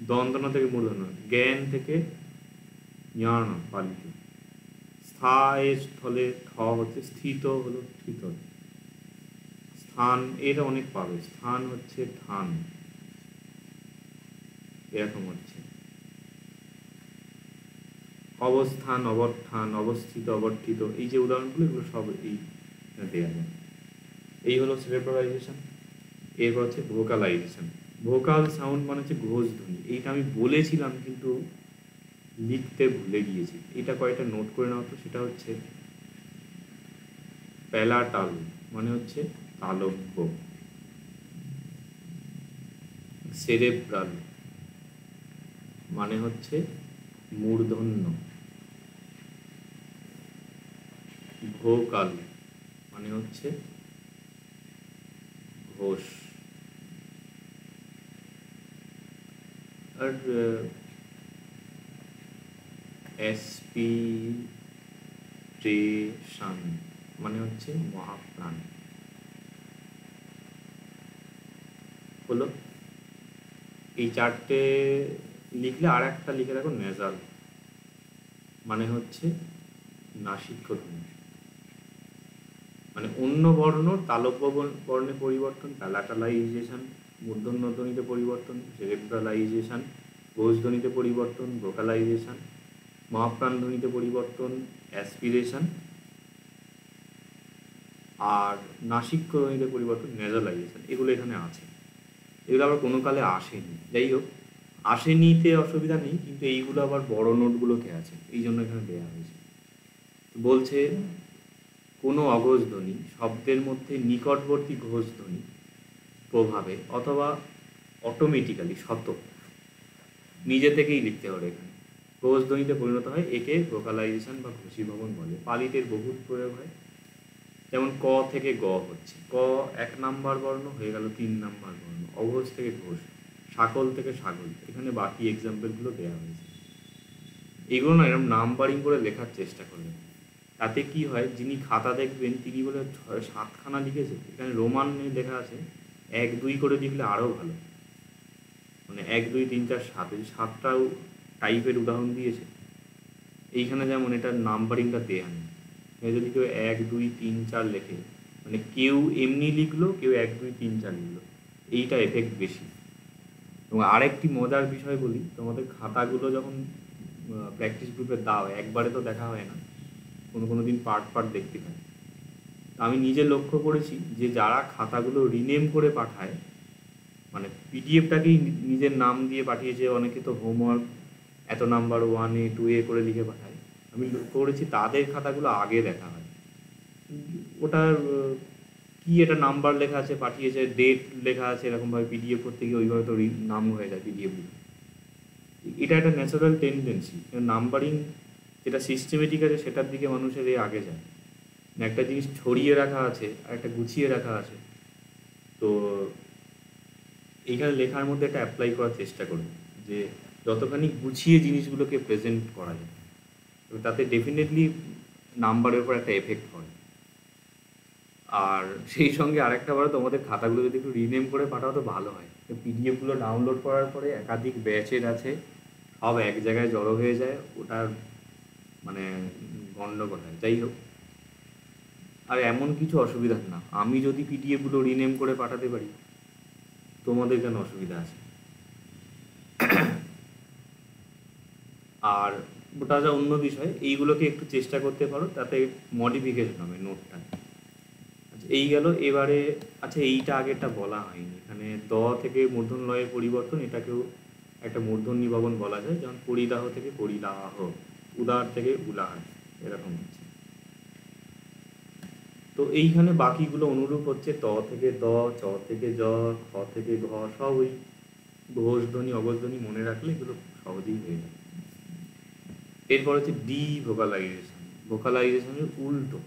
দন্তন থেকে মূর্ধন্য, জ্ঞান থেকে জ্ঞান পালিত। স্থায়ের স্থলে ঠ হচ্ছে, স্থিত হলো স্থিত। স্থান, এটা অনেক পাবে, স্থান হচ্ছে ঠান, এরকম হচ্ছে। অবস্থান অবস্থান, অবস্থিত অবর্তিত, এই যে উদাহরণগুলো এগুলো সব এই দেওয়া যায়। এই হলো সেরেব্রালাইজেশন। এরপর হচ্ছে ভোকালাইজেশন। ভোকাল সাউন্ড মানে হচ্ছে ঘোষ ধ্বনি, এইটা আমি বলেছিলাম কিন্তু লিখতে ভুলে গিয়েছি, এটা কয়েকটা নোট করে নাও তো। সেটা হচ্ছে প্যালাটাল মানে হচ্ছে তালব্য, সেরেব্রাল মানে হচ্ছে মূর্ধন্য, ভোকাল মানে হচ্ছে ঘোষ। আর অ্যাসপিরেশন মানে হচ্ছে মহাপ্রাণ। হলো এই চারটে লিখলে, আর একটা লিখে রাখো নেজাল মানে হচ্ছে নাসিক্য ধ্বনি। মানে অন্য বর্ণ তালব্য বর্ণে পরিবর্তন, প্যালাটালাইজেশন, মূর্ধন্য ধ্বনিতে পরিবর্তন, সেরেব্রালাইজেশন, ঘোষ ধ্বনিতে পরিবর্তন, ভোকালাইজেশন, মহাপ্রাণ ধ্বনিতে পরিবর্তন, অ্যাসপিরেশন, আর নাসিক ধ্বনিতে পরিবর্তন, নেজালাইজেশন। এগুলো এখানে আছে, এগুলো আবার কোনো কালে আসেনি। যাই হোক, আসেনিতে অসুবিধা নেই, কিন্তু এইগুলো আবার বড় নোটগুলোতে আছে, এই জন্য এখানে দেওয়া হয়েছে। বলছে কোনো অঘোষ ধ্বনি শব্দের মধ্যে নিকটবর্তী ঘোষ ধ্বনি প্রভাবে অথবা অটোমেটিক্যালি নিজে থেকেই লিখতে হবে। এখানে ঘোষ ধ্বনিতে পরিণত হয়, একে ভোকালাইজেশন বা ঘোষীভবন বলে। পালিতের বহুত প্রয়োগ হয়, যেমন ক থেকে গ হচ্ছে, ক 1 নাম্বার বর্ণ হয়ে গেল 3 নাম্বার বর্ণ, অঘোষ থেকে ঘোষ, সাকল থেকে সাগল। এখানে বাকি এক্সাম্পলগুলো দেওয়া হয়েছে। এগুলো না এরকম নাম্বারিং করে লেখার চেষ্টা করবেন, তাতে কি হয়, যিনি খাতা দেখবেন তিনি বলে 6-7খানা লিখেছে, এখানে রোমানে লেখা আছে 1-2 করে লিখলে আরও ভালো, মানে 1 2 3 4 7, এই 7টাও টাইপের উদাহরণ দিয়েছে। এইখানে যেমন এটা নাম্বারিংটা দেয়া নেই, যদি কেউ 1 2 3 4 লেখে, মানে কেউ এমনি লিখলো, কেউ 1 2 3 4 লিখলো, এইটা এফেক্ট বেশি। এবং আরেকটি মজার বিষয় বলি, তোমাদের খাতাগুলো যখন প্র্যাকটিস গ্রুপে দাও, একবারে তো দেখা হয় না, কোনো দিন পার্ট দেখতে হয়। আমি নিজে লক্ষ্য করেছি যে যারা খাতাগুলো রিনেম করে পাঠায়, মানে পিডিএফটাকেই নিজের নাম দিয়ে পাঠিয়েছে, অনেকে তো হোমওয়ার্ক এত নাম্বার 1A 2A করে লিখে পাঠায়, আমি লক্ষ্য করেছি তাদের খাতাগুলো আগে দেখা হয়। ওটার কি এটা নাম্বার লেখা আছে, পাঠিয়েছে, ডেট লেখা আছে, এরকমভাবে পিডিএফ করতে গিয়ে ওইভাবে তো নাম হয়ে যায় পিডিএফ। এটা একটা ন্যাচারাল টেন্ডেন্সি, নাম্বারিং যেটা সিস্টেমেটিক আছে সেটার দিকে মানুষের আগে যায়। একটা জিনিস ছড়িয়ে রাখা আছে আর একটা গুছিয়ে রাখা আছে, তো এইখানে লেখার মধ্যে একটা অ্যাপ্লাই করার চেষ্টা করবে যে যতখানি গুছিয়ে জিনিসগুলোকে প্রেজেন্ট করা যায়, তাতে ডেফিনেটলি নাম্বারের উপর একটা এফেক্ট পড়ে। আর সেই সঙ্গে আরেকটা বড়, তোমাদের খাতাগুলো যদি একটু রিনেম করে পাঠাও তো ভালো হয়। পিডিএফগুলো ডাউনলোড করার পরে একাধিক ব্যাচের আছে, সব এক জায়গায় জড়ো হয়ে যায়, ওটার মানে গণ্ডগোল হয়। যাই হোক, আর এমন কিছু অসুবিধা না, আমি যদি পিডিএফগুলো রিনেম করে পাঠাতে পারি, তোমাদের কেন অসুবিধা আছে? আর ওটা যা অন্য বিষয়, এইগুলোকে একটু চেষ্টা করতে পারো, তাতে মডিফিকেশন হবে নোটটা। আচ্ছা, এই গেল। এবারে আচ্ছা, এইটা আগেরটা বলা হয়নি, এখানে দ থেকে মূর্ধন্য লয়ের পরিবর্তন, এটাকেও একটা মূর্ধন্য ভবন বলা যায়, যেমন পরিদাহ থেকে পরিদাহ, উদার থেকে উলার, এরকম হচ্ছে। তো এইখানে বাকিগুলো অনুরূপ হচ্ছে, ত থেকে দ, চ থেকে জ, খ থেকে ঘ, সব ওই ঘোষ ধ্বনি অঘোষ ধ্বনি মনে রাখলে এগুলো সহজেই হয়ে যায়। এরপর হচ্ছে ডি ভোকালাইজেশন। ভোকালাইজেশনের উল্টো,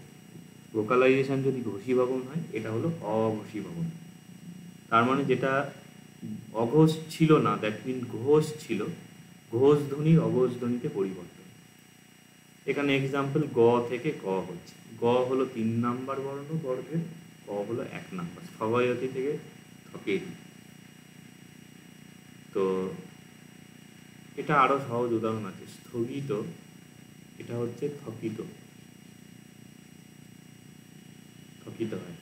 ভোকালাইজেশন যদি ঘোষীভবন হয়, এটা হলো অঘোষীভবন। তার মানে যেটা অঘোষ ছিল না, দ্যাট মিন ঘোষ ছিল, ঘোষ ধ্বনির অঘোষ ধ্বনিতে পরিবর্তন। এখানে এক্সাম্পল গ থেকে ক হচ্ছে, গ হলো 3 নাম্বার বর্ণ বর্গের, ক হলো 1 নাম্বার, স্থবয়তী থেকে থকেতি। তো এটা আরো সহজ উদাহরণ আছে, স্থগিত, এটা হচ্ছে থকিত, থকিত হয়।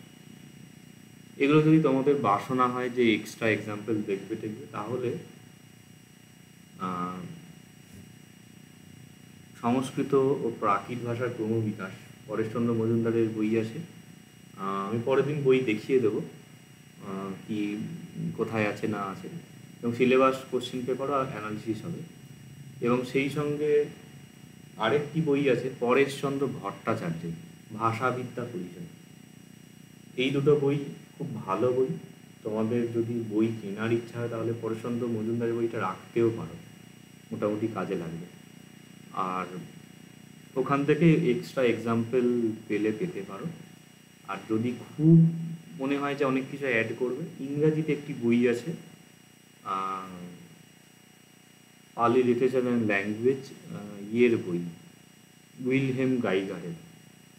এগুলো যদি তোমাদের বাসনা হয় যে এক্সট্রা এক্সাম্পল দেখবে তাহলে সংস্কৃত ও প্রাকৃত ভাষার ক্রমবিকাশ, পরেশচন্দ্র মজুমদারের বই আছে, আমি পরের দিন বই দেখিয়ে দেবো কি কোথায় আছে না আছে, এবং সিলেবাস কোশ্চেন পেপারও অ্যানালিসিস হবে। এবং সেই সঙ্গে আরেকটি বই আছে পরেশচন্দ্র ভট্টাচার্যের ভাষাবিদ্যা পরিচয়। এই দুটো বই খুব ভালো বই, তোমাদের যদি বই কেনার ইচ্ছা হয় তাহলে পরেশচন্দ্র মজুমদারের বইটা রাখতেও পারো, মোটামুটি কাজে লাগবে। আর ওখান থেকে এক্সট্রা এক্সাম্পল পেতে পারো। আর যদি খুব মনে হয় যে অনেক কিছু অ্যাড করবে, ইংরাজিতে একটি বই আছে, পালি লিটারেচার অ্যান্ড ল্যাঙ্গুয়েজ, ইয়ের বই, উইলহেম গাইগারের।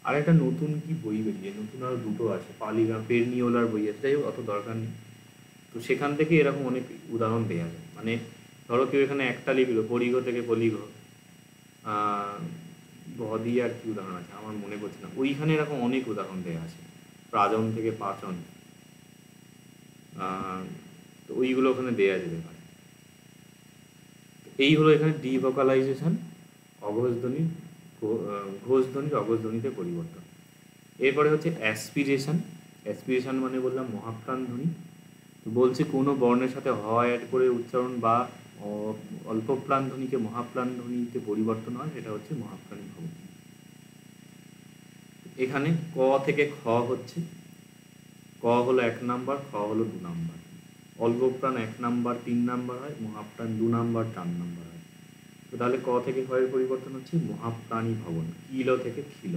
আর একটা নতুন কি বই বেরিয়ে, নতুন আরও দুটো আছে, পেরনিওলার বই আছে, যাই হোক অত দরকার নেই। তো সেখান থেকে এরকম অনেক উদাহরণ দেওয়া যায়। মানে ধরো কেউ এখানে একটা লিখলো, পরিঘ থেকে পলিঘ, ভ দিয়ে আর কি উদাহরণ আছে আমার মনে পড়ছে না, ওইখানে এরকম অনেক উদাহরণ দেওয়া আছে। প্রাজন থেকে পাচন, তো ওইগুলো ওখানে দেওয়া যেতে পারে। এই হলো এখানে ডিভোকালাইজেশন, অঘোষ ধ্বনি ঘোষ ধ্বনির অঘোষ ধ্বনিতে পরিবর্তন। এরপরে হচ্ছে অ্যাসপিরেশন। অ্যাসপিরেশন মানে বললাম মহাপ্রাণ ধ্বনি। বলছে কোনো বর্ণের সাথে হ অ্যাড করে উচ্চারণ বা অল্প প্রাণ ধ্বনিকে মহাপ্রাণ ধ্বনিতে পরিবর্তন হয়, সেটা হচ্ছে মহাপ্রাণী ভবন। এখানে ক থেকে খ হচ্ছে, ক হলো 1 নাম্বার, খ হলো 2 নাম্বার। অল্প প্রাণ 1 নাম্বার 3 নাম্বার হয়, মহাপ্রাণ 2 নাম্বার 4 নাম্বার হয়। তো তাহলে ক থেকে খ এর পরিবর্তন হচ্ছে মহাপ্রাণী ভবন। কিল থেকে খিল।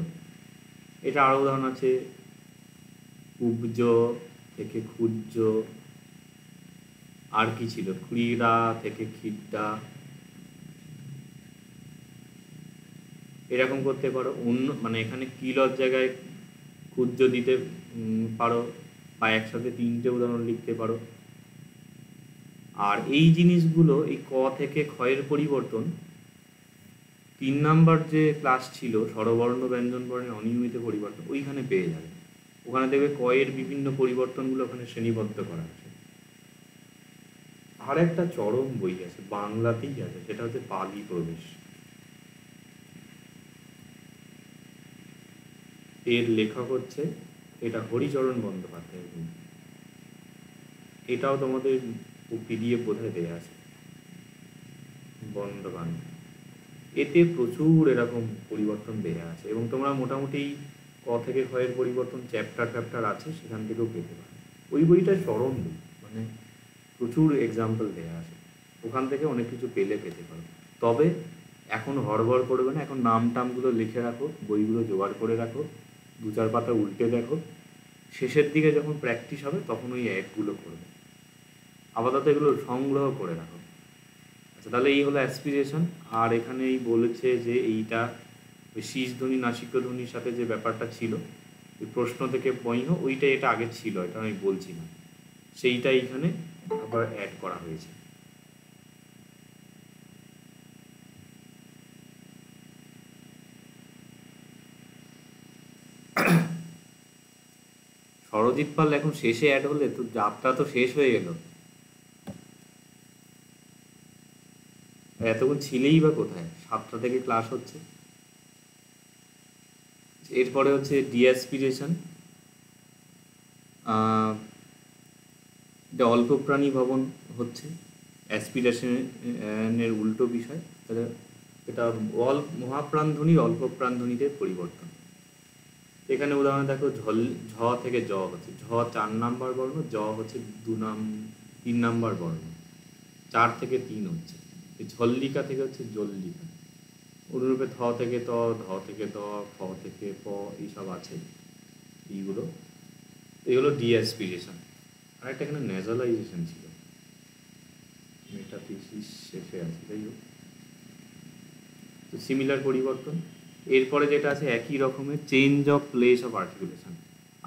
এটা আরো উদাহরণ আছে, কুব্জ থেকে ক্ষুজ্জ, আর কি ছিল, ক্রীড়া থেকে খিড্ডা, এরকম করতে পারো। অন্য মানে এখানে কিলর জায়গায় ক্ষুজ্জ দিতে পারো, বা একসাথে 3টে উদাহরণ লিখতে পারো। আর এই জিনিসগুলো এই ক থেকে খ এর পরিবর্তন 3 নাম্বার যে ক্লাস ছিল স্বরবর্ণ ব্যঞ্জন বর্ণের অনিয়মিত পরিবর্তন, ওইখানে পেয়ে যাবে। ওখানে দেখবে ক এর বিভিন্ন পরিবর্তনগুলো ওখানে শ্রেণীবদ্ধ করা আছে। আর একটা চরম বই আছে, বাংলাতেই আছে, সেটা হচ্ছে পালি প্রবেশ। এর লেখক হচ্ছে, এটা হরিচরণ বন্দ্যোপাধ্যায়। এটাও তোমাদের পিডিএফ বোধহয় দেওয়া আছে, বন্দ্যোপাধ্যায়। এতে প্রচুর এরকম পরিবর্তন দেওয়া আছে, এবং তোমরা মোটামুটি ক থেকে খ এর পরিবর্তন চ্যাপ্টার আছে, সেখান থেকেও পেতে পারো। ওই বইটা চরম বই, মানে প্রচুর এক্সাম্পল দেওয়া আছে, ওখান থেকে অনেক কিছু পেতে পারো। তবে এখন হড়বড় করবে না, এখন নাম টামগুলো লিখে রাখো, বইগুলো জোগাড় করে রাখো, 2-4 পাতা উল্টে দেখো, শেষের দিকে যখন প্র্যাকটিস হবে তখন ওই অ্যাডগুলো করবে। আপাতত এগুলো সংগ্রহ করে রাখো। আচ্ছা, তাহলে এই হলো অ্যাসপিরেশন। আর এখানেই বলেছে যে এইটা ওই শীষ ধ্বনি নাসিক ধ্বনির সাথে যে ব্যাপারটা ছিল, ওই প্রশ্ন থেকে বইহ, ওইটা এটা আগে ছিল, এটা আমি বলছি না, সেইটা এইখানে আবার অ্যাড করা হয়েছে। সরজিৎ পাল এখন শেষে অ্যাড হলে তো যাত্রা তো শেষ হয়ে গেল, এতক্ষণ ছিলেই বা কোথায়? 7টা থেকে ক্লাস হচ্ছে। এরপরে হচ্ছে ডিঅ্যাসপিরেশন, এটা অল্প প্রাণী ভবন হচ্ছে অ্যাসপিরেশনের উল্টো বিষয়। তাহলে এটা মহাপ্রাণ ধ্বনির অল্প প্রাণ ধ্বনিতে পরিবর্তন। এখানে উদাহরণ দেখো, ঝ থেকে জ হচ্ছে, ঝ 4 নাম্বার বর্ণ, জ হচ্ছে 3 নাম্বার বর্ণ, 4 থেকে 3 হচ্ছে। ঝল্লিকা থেকে হচ্ছে জল্লিকা। অনুরূপে থ থেকে ত, ধ থেকে দ, ফ থেকে প, এইসব আছে। এগুলো ডিঅ্যাসপিরেশন। আর একটা এখানে নেজালাইজেশন ছিল, মেটাথিসিস শেষে আছে, যাই হোক। তো সিমিলার পরিবর্তন। এরপরে যেটা আছে একই রকমের, change of place of articulation.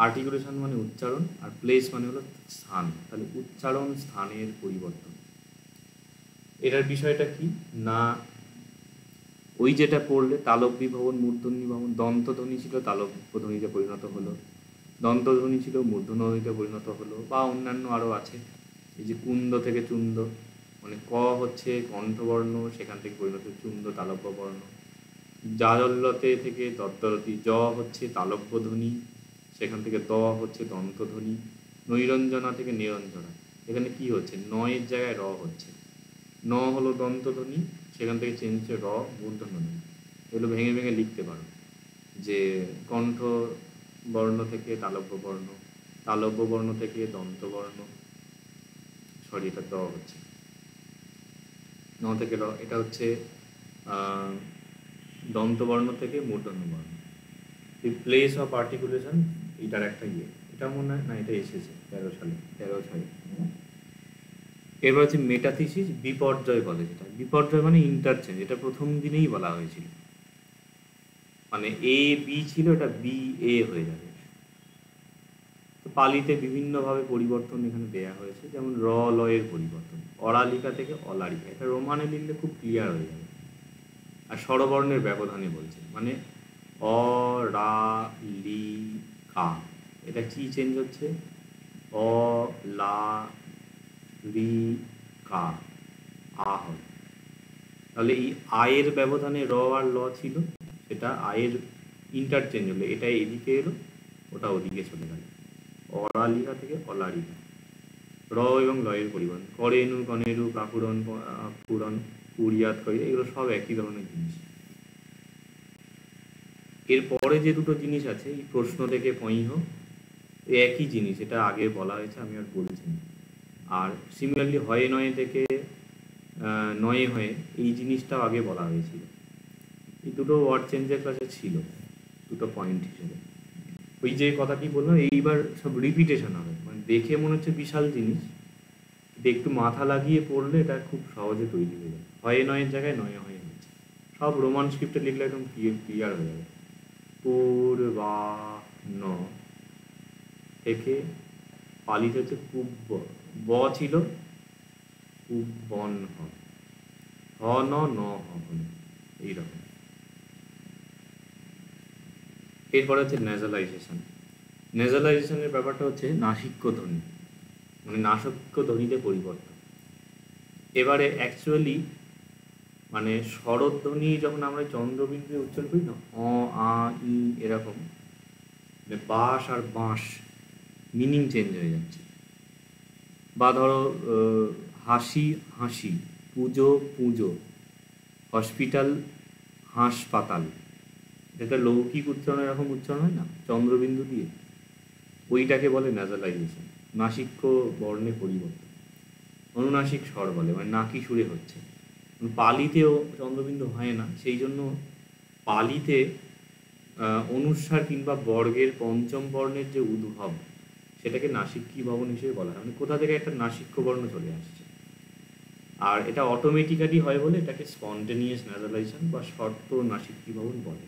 Articulation মানে উচ্চারণ, আর প্লেস মানে হলো স্থান। তাহলে উচ্চারণ স্থানের পরিবর্তন। এটার বিষয়টা কি না, ওই যেটা পড়লে তালব্যী ভবন, মূর্ধন্য ভবন, দন্তধ্বনি ছিল তালব্য ধ্বনিতে পরিণত হলো, দন্তধ্বনি ছিল মূর্ধন্য ধ্বনিতে পরিণত হলো, বা অন্যান্য আরও আছে। এই যে কুন্দ থেকে চুন্দ, মানে ক হচ্ছে কণ্ঠবর্ণ, সেখান থেকে পরিণত চুন্দ তালব্য বর্ণ। জাজল্যতে থেকে দত্তরতি, জ হচ্ছে তালব্য ধ্বনি, সেখান থেকে দ হচ্ছে দন্তধ্বনি। নৈরঞ্জনা থেকে নিরঞ্জনা, এখানে কি হচ্ছে, নয়ের জায়গায় র হচ্ছে, ন হলো দন্তধ্বনি, সেখান থেকে চেঞ্জ হচ্ছে র মূর্ধন্য ধ্বনি। এগুলো ভেঙে ভেঙে লিখতে পারো, যে কণ্ঠ বর্ণ থেকে তালব্য বর্ণ, তালব্য বর্ণ থেকে দন্তবর্ণ, সরি এটা দ হচ্ছে, ন থেকে র, এটা হচ্ছে দন্তবর্ণ থেকে মূর্ধন্য বর্ণ। এই প্লেস অফ আর্টিকুলেশন, এটার একটা এটা মনে হয় না, এটা এসেছে 13 সালে। এবার হচ্ছে মেটাথিসিস, বিপর্যয় বলে যেটা। বিপর্যয় মানে ইন্টারচেঞ্জ, এটা প্রথম দিনেই বলা হয়েছিল, মানে এ বি ছিল, এটা বি এ হয়ে যাবে। তো পালিতে বিভিন্নভাবে পরিবর্তন এখানে দেয়া হয়েছে, যেমন র লয়ের পরিবর্তন, অরালিকা থেকে অলারিকা, এটা রোমানে লিখলে খুব ক্লিয়ার হয়ে যাবে। আর স্বরবর্ণের ব্যবধানে বলছে, মানে অ রা লি কা, এটা কি চেঞ্জ হচ্ছে? অ, লা, রি, কা, আ হবে। তাহলে এই আয়ের ব্যবধানে র আর ল ছিল, সেটা আয়ের ইন্টারচেঞ্জ হলো, এটা এদিকে এলো, ওটা ওদিকে চলে গেল। অরালিকা থেকে অলারিকা। র এবং লয়ের পরিবর্তন, করেনু, কনেরু, কাকুরন, পুরন, কুরিয়াত, করি, এগুলো সব একই ধরনের জিনিস। এরপরে যে দুটো জিনিস আছে, এই প্রশ্ন থেকে পইহ, একই জিনিস, এটা আগে বলা হয়েছে, আমি আর বলছি না। আর সিমিলারলি হয়ে নয় থেকে নয়ে হয়ে, এই জিনিসটাও আগে বলা হয়েছিল। এই দুটো ওয়ার্ড চেঞ্জের ক্লাসে ছিল, দুটো পয়েন্ট হিসেবে। ওই যে কথাটি বললাম, এইবার সব রিপিটেশন হবে, মানে দেখে মনে হচ্ছে বিশাল জিনিস, কিন্তু একটু মাথা লাগিয়ে পড়লে এটা খুব সহজে তৈরি হয়ে যাবে। হয়ে নয়ের জায়গায় নয়ে হয়ে হচ্ছে, সব রোমান স্ক্রিপ্টে লিখলে একদম ক্লিয়ার হয়ে যাবে। পূর্বাহ্ন থেকে পালিত হচ্ছে পূর্ব, ব ছিল পূর্বন, হ ন ন হলো এইরকম। এরপরে হচ্ছে নেজালাইজেশন। নেজালাইজেশনের ব্যাপারটা হচ্ছে নাসিক্য ধ্বনি, মানে নাসিক্য ধ্বনিতে পরিবর্তন। এবারে অ্যাকচুয়ালি মানে স্বরধ্বনি যখন আমরা চন্দ্রবিন্দু উচ্চারণ করি না, অ, আ, ই, এরকম, মানে বাঁশ আর বাঁশ মিনিং চেঞ্জ হয়ে যাচ্ছে। বা ধরো হাসি হাসি, পুজো পুজো, হসপিটাল হাসপাতাল, এটা লৌকিক উচ্চারণ এরকম উচ্চারণ হয় না চন্দ্রবিন্দু দিয়ে, ওইটাকে বলে ন্যাজালাইজেশন, নাসিক্য বর্ণে পরিবর্তন। অনুনাসিক স্বর বলে, মানে নাকি সুরে হচ্ছে। পালিতেও চন্দ্রবিন্দু হয় না, সেই জন্য পালিতে অনুস্বার কিংবা বর্গের পঞ্চম বর্ণের যে উদ্ভব, সেটাকে নাসিক্যী ভবন হিসেবে বলা হয়, মানে কোথা থেকে একটা নাসিক্য বর্ণ চলে আসছে। আর এটা অটোমেটিক্যালি হয় বলে এটাকে স্পন্টেনিয়াস ন্যাজালাইজেশন বা শর্ত নাসিক্যী ভবন বলে।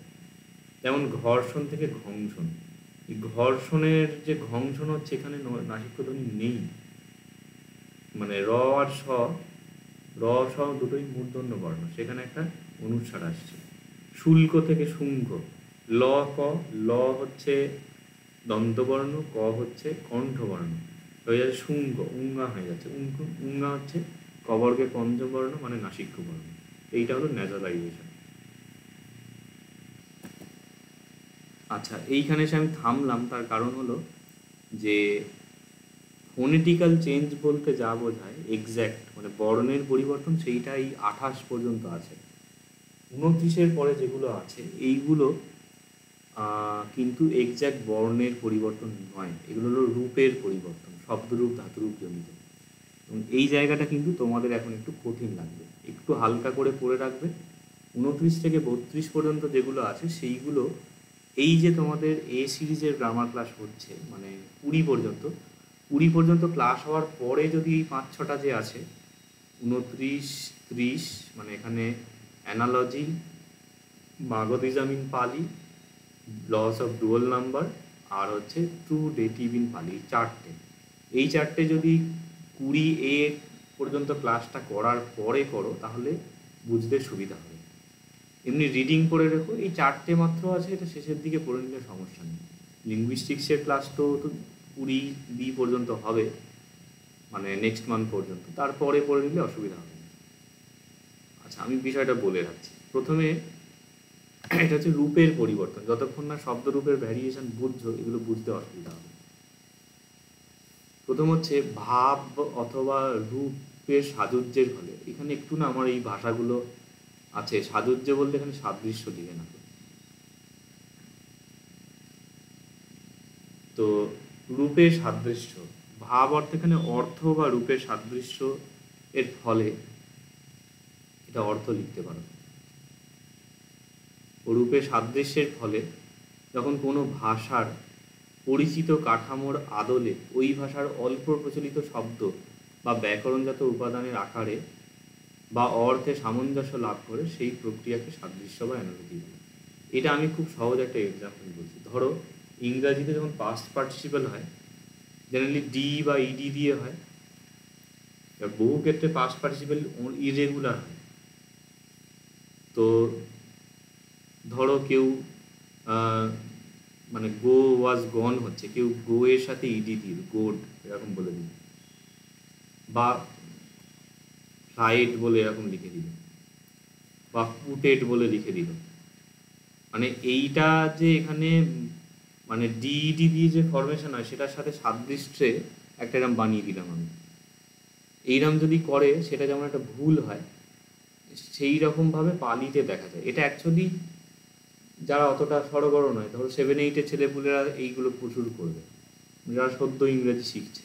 যেমন ঘর্ষণ থেকে ঘংশন, এই ঘর্ষণের যে ঘংশন হচ্ছে, এখানে নাসিক্য ধ্বনি নেই, মানে র আর স, র স দুটোই মূর্ধন্য বর্ণ, সেখানে একটা অনুস্বার আসছে। শুল্ক থেকে শুঙ্খ, ল ক, ল হচ্ছে দন্তবর্ণ, ক হচ্ছে কণ্ঠবর্ণ, হয়ে যাচ্ছে শুঙ্গ, উঙ্গা হয়ে যাচ্ছে, উঙ্গা হচ্ছে কবর্গে পঞ্চবর্ণ, মানে নাসিক্য বর্ণ। এইটা হলো ন্যাজালাইজেশন। আচ্ছা, এইখানে এসে আমি থামলাম, তার কারণ হলো যে ফোনেটিক্যাল চেঞ্জ বলতে যা বোঝায় এক্স্যাক্ট, মানে বর্ণের পরিবর্তন, সেইটা এই 28 পর্যন্ত আছে। 29-এর পরে যেগুলো আছে এইগুলো কিন্তু এক্স্যাক্ট বর্ণের পরিবর্তন নয়, এগুলো হলো রূপের পরিবর্তন, শব্দরূপ ধাতুরূপ জনিত। এবং এই জায়গাটা কিন্তু তোমাদের এখন একটু কঠিন লাগবে, একটু হালকা করে পড়ে রাখবে। 29 থেকে 32 পর্যন্ত যেগুলো আছে সেইগুলো, এই যে তোমাদের এ সিরিজের গ্রামার ক্লাস হচ্ছে, মানে 20 পর্যন্ত ক্লাস হওয়ার পরে যদি এই 5-6টা যে আছে, 29, 30, মানে এখানে analogy, মাগধিজম in Pali, loss of dual number, আর হচ্ছে ট্রু ডেটিভ ইন পালি, এই চারটে যদি 20A পর্যন্ত ক্লাসটা করার পরে করো, তাহলে বুঝতে সুবিধা হবে। এমনি রিডিং করে রেখো, এই 4টে মাত্র আছে, এটা শেষের দিকে পড়ে নিলে সমস্যা নেই। লিঙ্গুইস্টিক্সের ক্লাস তো 20B পর্যন্ত হবে, মানে নেক্সট মান্থ পর্যন্ত, তারপরে পড়ে নিলে অসুবিধা হবে না। আচ্ছা, আমি বিষয়টা বলে রাখছি। প্রথমে এটা হচ্ছে রূপের পরিবর্তন, যতক্ষণ না শব্দরূপের ভ্যারিয়েশন বুঝছো, এগুলো বুঝতে অসুবিধা হবে। প্রথম হচ্ছে ভাব অথবা রূপের সাযুজ্যের ফলে, এখানে একটু না আমার এই ভাষাগুলো আছে, সাযুজ্য বলতে এখানে সাদৃশ্য দিকে না, তো রূপের সাদৃশ্য, ভাব অর্থ, এখানে অর্থ বা রূপের সাদৃশ্য এর ফলে, এটা অর্থ লিখতে পারো। ও রূপের সাদৃশ্যের ফলে যখন কোনো ভাষার পরিচিত কাঠামোর আদলে ওই ভাষার অল্প প্রচলিত শব্দ বা ব্যাকরণজাত উপাদানের আকারে বা অর্থে সামঞ্জস্য লাভ করে, সেই প্রক্রিয়াকে সাদৃশ্য বা অ্যানালজি বলে। এটা আমি খুব সহজ একটা এক্সাম্পল বলছি। ধরো ইংরাজিতে যখন পাস্ট পার্টিসিপেল হয়, জেনারেলি ডি বা ইডি দিয়ে হয়, বহু ক্ষেত্রে পাস্ট পার্টিসিপেল ইরেগুলার হয়। তো ধরো কেউ মানে গো ওয়াজ গন হচ্ছে, কেউ গো এর সাথে ইডি দিল, গোড এরকম বলে দিল, বা ফ্লাইট বলে এরকম লিখে দিল, বা পুটেড বলে লিখে দিল। মানে এইটা যে এখানে মানে ডিইডি দিয়ে যে ফরমেশন হয় সেটার সাথে সাদৃশ্যে একটা এরম বানিয়ে দিলাম আমি। এইরকম যদি করে সেটা যেমন একটা ভুল হয়, সেই রকমভাবে পালিতে দেখা যায়। এটা অ্যাকচুয়ালি যারা অতটা সড়গড় নয়, ধরো 7-8-এর ছেলেপুলেরা এইগুলো প্রচুর করবে, যারা সদ্য ইংরেজি শিখছে,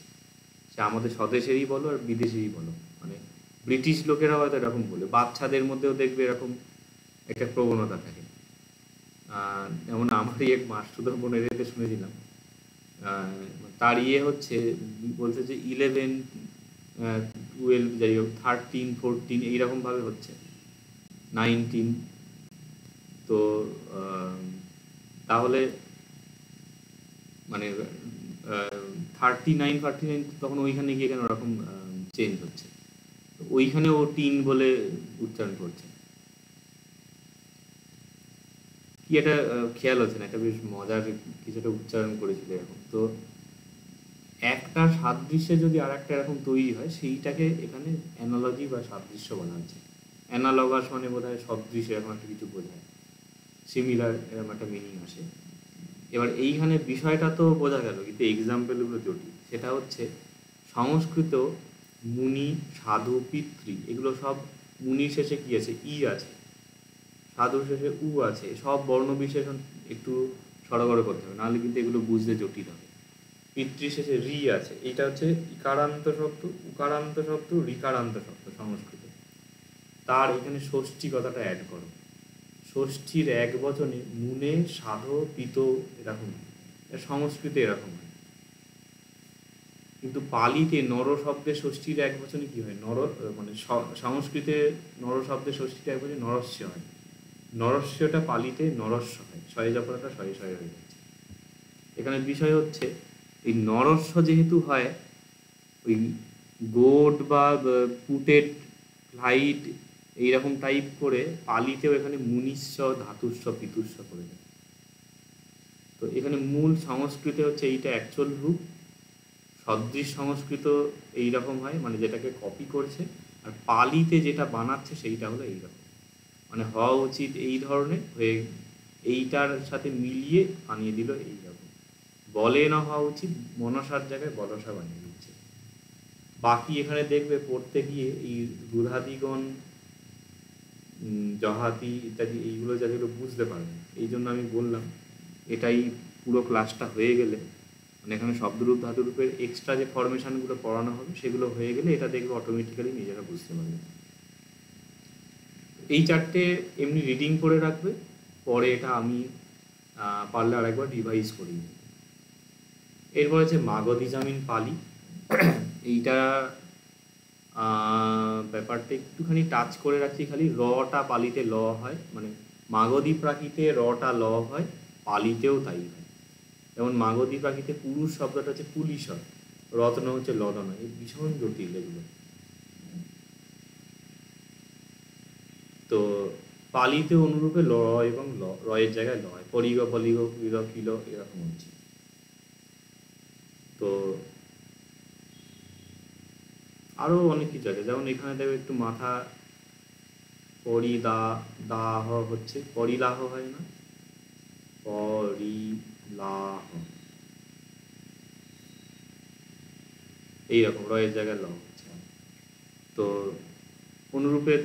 সে আমাদের স্বদেশেরই বলো আর বিদেশেরই বলো। মানে ব্রিটিশ লোকেরা হয়তো এরকম বলে, বাচ্চাদের মধ্যেও দেখবে এরকম একটা প্রবণতা থাকে। যেমন আমারই এক মাস্টুদা বোনের এতে শুনেছিলাম, তার ইয়ে হচ্ছে, বলছে যে 11, 12, যাই হোক 13, 14 এইরকমভাবে হচ্ছে, 19। তো তাহলে মানে 39 তখন ওইখানে গিয়ে কেন ওরকম চেঞ্জ হচ্ছে, ওইখানে ও টিন বলে উচ্চারণ করছে। কি একটা খেয়াল হচ্ছে না, একটা বেশ মজার কিছুটা উচ্চারণ করেছিল এরকম। তো একটা সাদৃশ্যে যদি আর একটা এরকম তৈরি হয়, সেইটাকে এখানে অ্যানালজি বা সাদৃশ্য বলা হচ্ছে। অ্যানালগাস মানে বোধ হয় সদৃশ, এরকম একটা কিছু বোঝায়, সিমিলার এরকম একটা মিনিং আসে। এবার এইখানে বিষয়টা তো বোঝা গেল, কিন্তু এক্সাম্পলগুলো জটিল। সেটা হচ্ছে সংস্কৃত মুনি, সাধু, পিতৃ, এগুলো সব মুনির শেষে কি আছে? ই আছে, সাধুর শেষে উ আছে, সব বর্ণ বিশেষণ একটু সড়গড় করতে হবে, নাহলে কিন্তু এগুলো বুঝতে জটিল হবে। পিতৃ শেষে রি আছে, এটা হচ্ছে ইকারান্ত শব্দ, উকারান্ত শব্দ, রিকারান্ত শব্দ সংস্কৃত। তার এখানে ষষ্ঠী কথাটা অ্যাড করো, ষষ্ঠীর এক বচনে মুনে, সাধো, পিত এরকম, সংস্কৃতে এরকম হয়। কিন্তু পালিতে নর শব্দের ষষ্ঠীর এক বচনে কি হয়? নর, মানে সংস্কৃতে নর শব্দের ষষ্ঠীর এক বচনে নরস্য হয়, নরস্যটা পালিতে নরস্য হয়, শয়ে জপরাটা শয়ে শয়ে হয়ে যাচ্ছে। এখানে বিষয় হচ্ছে এই নরস্য যেহেতু হয়, ওই গোড বা পুটেড, ফ্লাইট এইরকম টাইপ করে পালিতেও এখানে মুনিস্য, ধাতুস্য, পিতুস্য করে দেয়। তো এখানে মূল সংস্কৃতে হচ্ছে এইটা অ্যাকচুয়াল রূপ, সদৃশ সংস্কৃত এইরকম হয়, মানে যেটাকে কপি করছে, আর পালিতে যেটা বানাচ্ছে সেইটা হলো এইরকম, মানে হওয়া উচিত এই ধরনের হয়ে এইটার সাথে মিলিয়ে বানিয়ে দিল এইরকম। বলে না হওয়া উচিত, মনসার জায়গায় বলসা বানিয়ে দিচ্ছে। বাকি এখানে দেখবে পড়তে গিয়ে এই রুধাদিগণ, জহাতি ইত্যাদি এইগুলো যেগুলো বুঝতে পারবে, এই জন্য আমি বললাম এটাই পুরো ক্লাসটা হয়ে গেলে, মানে এখানে শব্দরূপ ধাতুরূপের এক্সট্রা যে ফরমেশনগুলো পড়ানো হবে সেগুলো হয়ে গেলে এটা দেখবে অটোমেটিক্যালি নিজেরা বুঝতে পারবে। এই চারটে এমনি রিডিং করে রাখবে, পরে এটা আমি পারলে আরেকবার রিভাইজ করি। এরপর হচ্ছে মাগধী জামিন পালি। এইটা ব্যাপারটা একটুখানি টাচ করে রাখছি, খালি রটা পালিতে ল হয়, মানে মাগধী প্রাকৃতে রটা ল হয়, পালিতেও তাই হয়। যেমন মাগধী প্রাকৃতে পুরুষ শব্দটা হচ্ছে পুলিশর, রত্ন হচ্ছে লদন, এই ভীষণ জটিল এগুলো। তো পালিতে অনুরূপে ল এবং ল, রয়ের জায়গায় ল হয়, পরিগ, পলিগ, কিল, কিল এরকম হচ্ছে। তো আরো অনেক কিছু আছে, যেমন এখানে দেখো একটু মাথা, দাহ হচ্ছে, পরিলাহ হয় না, পরিলাহ, এইরকম রয়ের জায়গায় ল হচ্ছে। তো অনুরূপে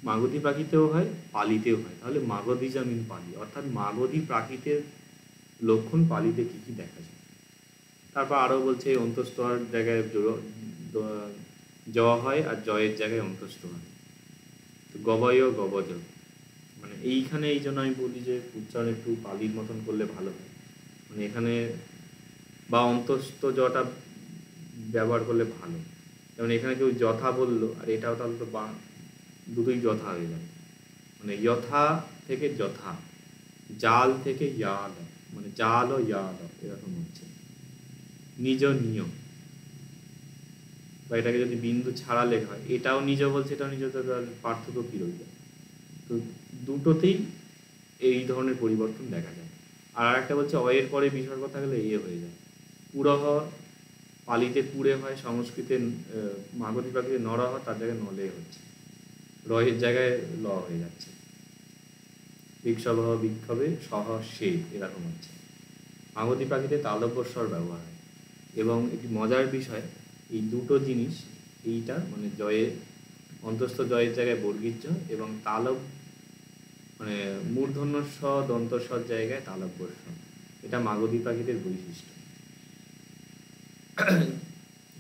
মাগধী প্রাকৃতেও হয়, পালিতেও হয়। তাহলে মাগধী জামিন পালি, অর্থাৎ মাগধী প্রাকৃতের লক্ষণ পালিতে কি কি দেখা যায়। তারপর আরো বলছে অন্তঃস্থর জায়গায় জ হয়, আর জয়ের জায়গায় অন্তঃস্থ হয়। তো গবয়, গবজ, মানে এইখানে এই জন্য আমি বলি যে উচ্চারণ একটু পালির মতন করলে ভালো হয়, মানে এখানে বা অন্তস্থ জটা ব্যবহার করলে ভালো। যেমন এখানে কেউ যথা বললো, আর এটাও তাহলে তো দুটোই যথা হয়ে যাবে, মানে যথা থেকে যথা, জাল থেকে ইয়াল, মানে জাল ও ইয়াল এরকম হচ্ছে। নিজ নিয়ম, বা এটাকে যদি বিন্দু ছাড়া লেখা হয়, এটাও নিজ বলছে, এটাও নিজ, পার্থক্য কি রইল? তো দুটোতেই এই ধরনের পরিবর্তন দেখা যায়। আর একটা বলছে অয়ের পরে বিসর্গ থাকলে এ হয়ে যায়। পুরহ, পালিতে পুরে হয়, সংস্কৃতে মাগধী প্রাকৃতে নরহ, তার জায়গায় নলে হচ্ছে, রয়ের জায়গায় ল হয়ে যাচ্ছে। বিক্ষোভ বিক্ষোভে সহ সে এরকম হচ্ছে। মাগধী প্রাকৃতে তালব্যস্বর ব্যবহার হয়। এবং একটি মজার বিষয়, এই দুটো জিনিস, এইটা মানে জয়ে অন্তস্থ জয়ের জায়গায় বর্গীর জ এবং তালব মানে মূর্ধন্য স দন্তস্বর জায়গায় তালব্যস্ব, এটা মাগধী প্রাকৃতের বৈশিষ্ট্য।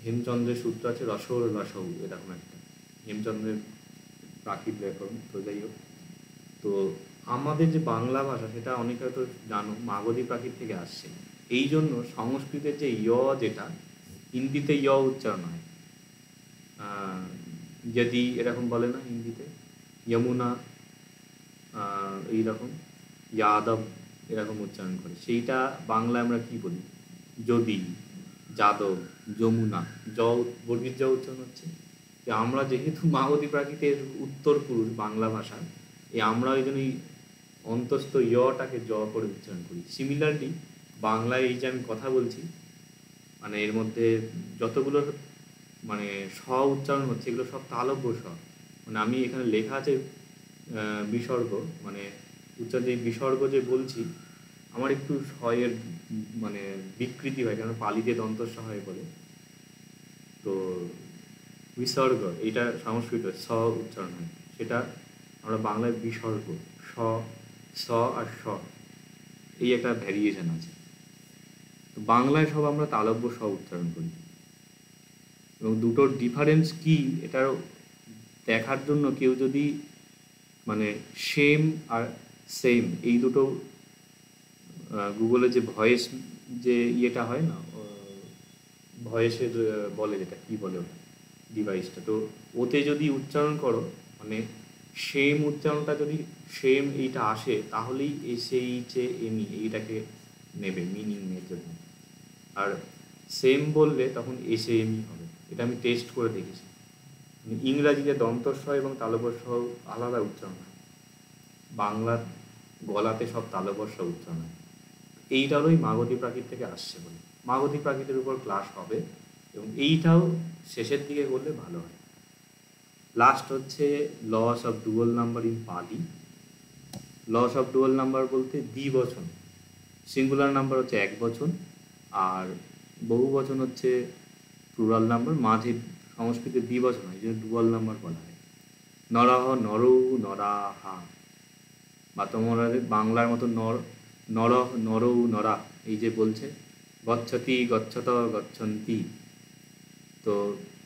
হেমচন্দ্রের সূত্র আছে রসর রসৌ, এরকম একটা হেমচন্দ্রের প্রাকৃত ব্যাকরণ। তো যাই হোক, তো আমাদের যে বাংলা ভাষা সেটা অনেকে হয়তো জানো মাগধী প্রাকৃত থেকে আসছে। এই জন্য সংস্কৃতের যে ইয়, যেটা হিন্দিতে ইয় উচ্চারণ হয়, যদি এরকম বলে না হিন্দিতে, যমুনা এইরকম, যাদব এরকম উচ্চারণ করে, সেইটা বাংলায় আমরা কি বলি, যদি, যাদব, যমুনা, জ বর্গীর জ উচ্চারণ হচ্ছে। যে আমরা যেহেতু মাগধী প্রাকৃতের উত্তর পুরুষ বাংলা ভাষা, এই আমরা ওই জন্যই অন্তস্থ ইয়টাকে জ করে উচ্চারণ করি। সিমিলারলি বাংলায় এই যে আমি কথা বলছি, মানে এর মধ্যে যতগুলো মানে স উচ্চারণ হচ্ছে এগুলো সব তালব্য স। মানে আমি এখানে লেখা আছে বিসর্গ, মানে উচ্চারণ যে বিসর্গ যে বলছি, আমার একটু এর মানে বিকৃতি হয়, কারণ পালিতে দন্তস্ব হয় বলে। তো বিসর্গ এইটা সংস্কৃত স উচ্চারণ হয়, সেটা আমরা বাংলায় বিসর্গ, স স আর স, এই একটা ভ্যারিয়েশন আছে। তো বাংলায় সব আমরা তালব্য স উচ্চারণ করি। এবং দুটোর ডিফারেন্স কি এটা দেখার জন্য কেউ যদি মানে সেম আর সেম এই দুটো গুগলে যে ভয়েস যে ইয়েটা হয় না, ভয়েসের বলে, যেটা কি বলে ওটা ডিভাইসটা, তো ওতে যদি উচ্চারণ করো, মানে সেম উচ্চারণটা যদি সেম এইটা আসে, তাহলেই এসএইচে এমই এইটাকে নেবে মিনিং এর জন্য। আর সেম বললে তখন এসএএমই হবে। এটা আমি টেস্ট করে দেখেছি। ইংরাজিতে দন্তস্ব এবং তালব্যস্ব আলাদা উচ্চারণ হয়, বাংলার গলাতে সব তালব্যস্ব উচ্চারণ হয়। এইটা হলোই মাগধী প্রাকৃত থেকে আসছে বলে। মাগধী প্রাকৃতের উপর ক্লাস হবে, এবং এইটাও শেষের দিকে করলে ভালো হয়। লাস্ট হচ্ছে loss of dual number in Pali. Loss of dual number বলতে দ্বিবচন, সিঙ্গুলার নাম্বার হচ্ছে এক বচন, আর বহু বচন হচ্ছে প্লুরাল নাম্বার। মাঝে সংস্কৃতে দ্বিবচন হয়, এই জন্য ডুয়াল নাম্বার বলা হয়। নরহ, নরৌ, নরাহা, বা তোমাদের বাংলার মতো নরহ, নরৌ, নরা, এই যে বলছে গচ্ছতি, গচ্ছত, গচ্ছন্তি। তো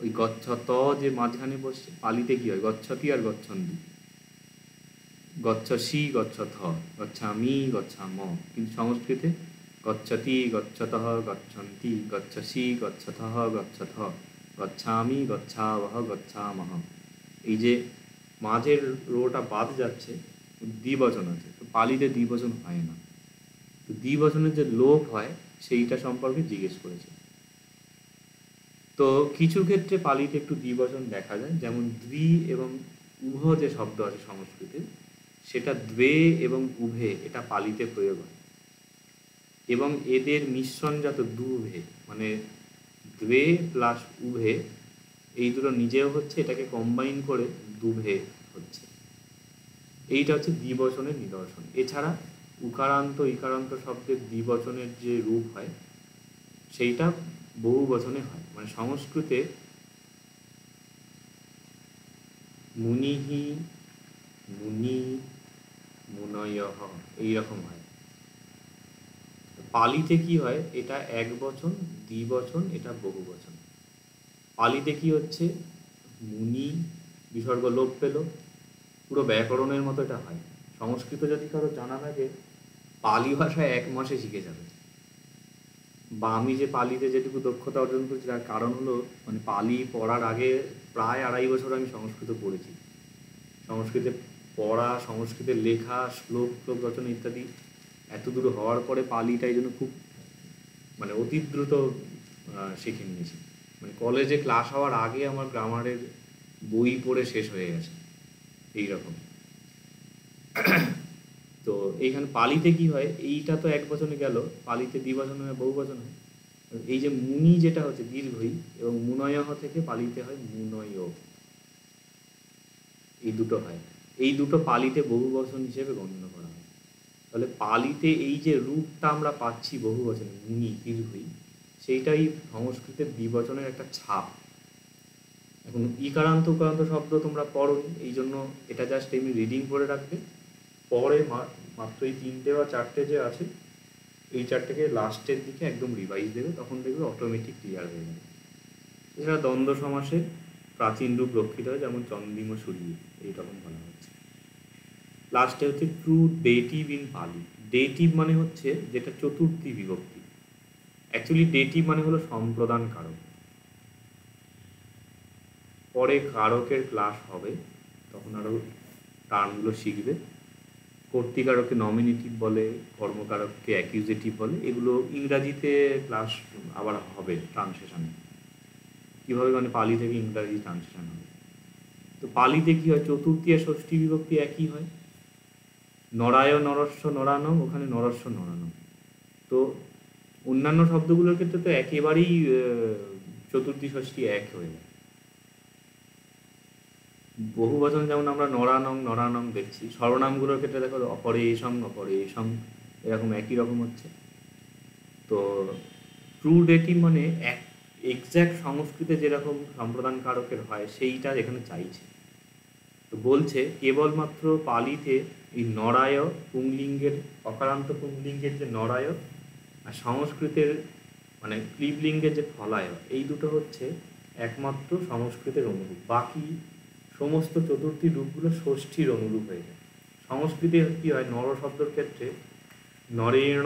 ওই গচ্ছত যে মাঝখানে বসছে, পালিতে কি হয়, গচ্ছতি আর গচ্ছন্তি, গচ্ছসি, গচ্ছথ, গচ্ছামি, গচ্ছাম। কিন্তু সংস্কৃতে গচ্ছতি, গচ্ছতঃ, গচ্ছন্তি, গচ্ছসি, গচ্ছথ, গচ্ছথ, গচ্ছামি, গচ্ছাবহ, গচ্ছামহ। এই যে মাঝের রোটা বাদ যাচ্ছে, দ্বিবচন আছে, তো পালিতে দ্বিবচন হয় না। তো দ্বিবচনের যে লোপ হয় সেইটা সম্পর্কে জিজ্ঞেস করেছে। তো কিছু ক্ষেত্রে পালিতে একটু দ্বিবচন দেখা যায়, যেমন দ্বি এবং উভ যে শব্দ আছে সংস্কৃতে, সেটা দ্বে এবং উভে এটা পালিতে প্রয়োগ হয়। এবং এদের মিশ্রণজাত দুভে, মানে দ্বে প্লাস উভে, এই দুটো নিজেও হচ্ছে, এটাকে কম্বাইন করে দুভে হচ্ছে। এইটা হচ্ছে দ্বিবচনের নিদর্শন। এছাড়া উকারান্ত ইকারান্ত শব্দের দ্বিবচনের যে রূপ হয় সেইটা বহু বচনে হয়। মানে সংস্কৃতে মুনিহি, মুনি, মুনয়ঃ এইরকম হয়। পালিতে কি হয়, এটা এক বচন, দ্বিবচন, এটা বহু বচন। পালিতে কি হচ্ছে, মুনি বিসর্গ লোপ পেল, পুরো ব্যাকরণের মতো এটা হয়। সংস্কৃত যদি কারো জানা থাকে, পালি ভাষা এক মাসে শিখে যাবে। বা আমি যে পালিতে যেটুকু দক্ষতা অর্জন করেছি তার কারণ হলো, মানে পালি পড়ার আগে প্রায় 2.5 বছর আমি সংস্কৃত পড়েছি। সংস্কৃতে পড়া, সংস্কৃতে লেখা, শ্লোক শ্লোক রচনা ইত্যাদি এত দূর হওয়ার পরে পালিটা এই জন্য খুব মানে অতি দ্রুত শিখে নিয়েছি। মানে কলেজে ক্লাস হওয়ার আগে আমার গ্রামারের বই পড়ে শেষ হয়ে গেছে এইরকম। তো এইখানে পালিতে কি হয়, এইটা তো এক বচনে গেল, পালিতে দ্বিবচন হয়, বহু বচন হয়। এই যে মুনি যেটা হচ্ছে দীর্ঘই, এবং মুনয় থেকে পালিতে হয় মুনয়, এই দুটো হয়। এই দুটো পালিতে বহু বচন হিসেবে গণ্য করা হয়। তাহলে পালিতে এই যে রূপটা আমরা পাচ্ছি বহু বচনে মুনি দীর্ঘই, সেইটাই সংস্কৃতের দ্বিবচনের একটা ছাপ। এখন ইকারান্ত উকারান্ত শব্দ তোমরা পড়ো, এই জন্য এটা জাস্ট এমনি রিডিং করে রাখবে। পরে মাত্র এই 3টে বা 4টে যে আছে, এই 4টেকে লাস্টের দিকে একদম রিভাইজ দেবে, তখন দেখবে অটোমেটিক ক্লিয়ার হয়ে যাবে। এছাড়া দ্বন্দ্ব সমাসে প্রাচীন রূপ রক্ষিত হয়, যেমন চন্দ্রিম সূর্যী, এইরকম বলা হচ্ছে। লাস্টে হচ্ছে ট্রু ডেটিভ ইন পালি। ডেটিভ মানে হচ্ছে যেটা চতুর্থী বিভক্তি। অ্যাকচুয়ালি ডেটিভ মানে হলো সম্প্রদান কারক। পরে কারকের ক্লাস হবে, তখন আরও টার্মগুলো শিখবে। কর্তৃকারককে নমিনেটিভ বলে, কর্মকারককে অ্যাকিউজেটিভ বলে, এগুলো ইংরাজিতে ক্লাস আবার হবে ট্রান্সলেশনে, কীভাবে মানে পালি থেকে ইংরাজি ট্রান্সলেশন হবে। তো পালিতে কী হয়, চতুর্থী আর ষষ্ঠী বিভক্তি একই হয়। নরায় নরস্ব নরানম, ওখানে নরস্ব নরানম। তো অন্যান্য শব্দগুলোর ক্ষেত্রে তো একেবারেই চতুর্থী ষষ্ঠী এক হয়ে যায়। বহু বচন যেমন আমরা নরানং নরানং দেখছি, সর্বনামগুলোর ক্ষেত্রে দেখো অপরেশং অপরেশং, এরকম একই রকম হচ্ছে। তো ট্রু ডেটিভ মানে এক্স্যাক্ট সংস্কৃতে যেরকম সম্প্রদান কারকের হয় সেইটা এখানে চাইছে। তো বলছে কেবলমাত্র পালিতে এই নরায় পুংলিঙ্গের, অকারান্ত পুংলিঙ্গের যে নরায়, আর সংস্কৃতের মানে ক্লীবলিঙ্গের যে ফলায়, এই দুটো হচ্ছে একমাত্র সংস্কৃতের অনুরূপ। বাকি সমস্ত চতুর্থী রূপগুলো ষষ্ঠীর অনুরূপ হয়ে যায়। সংস্কৃতে কী হয়, নর শব্দের ক্ষেত্রে নরেণ,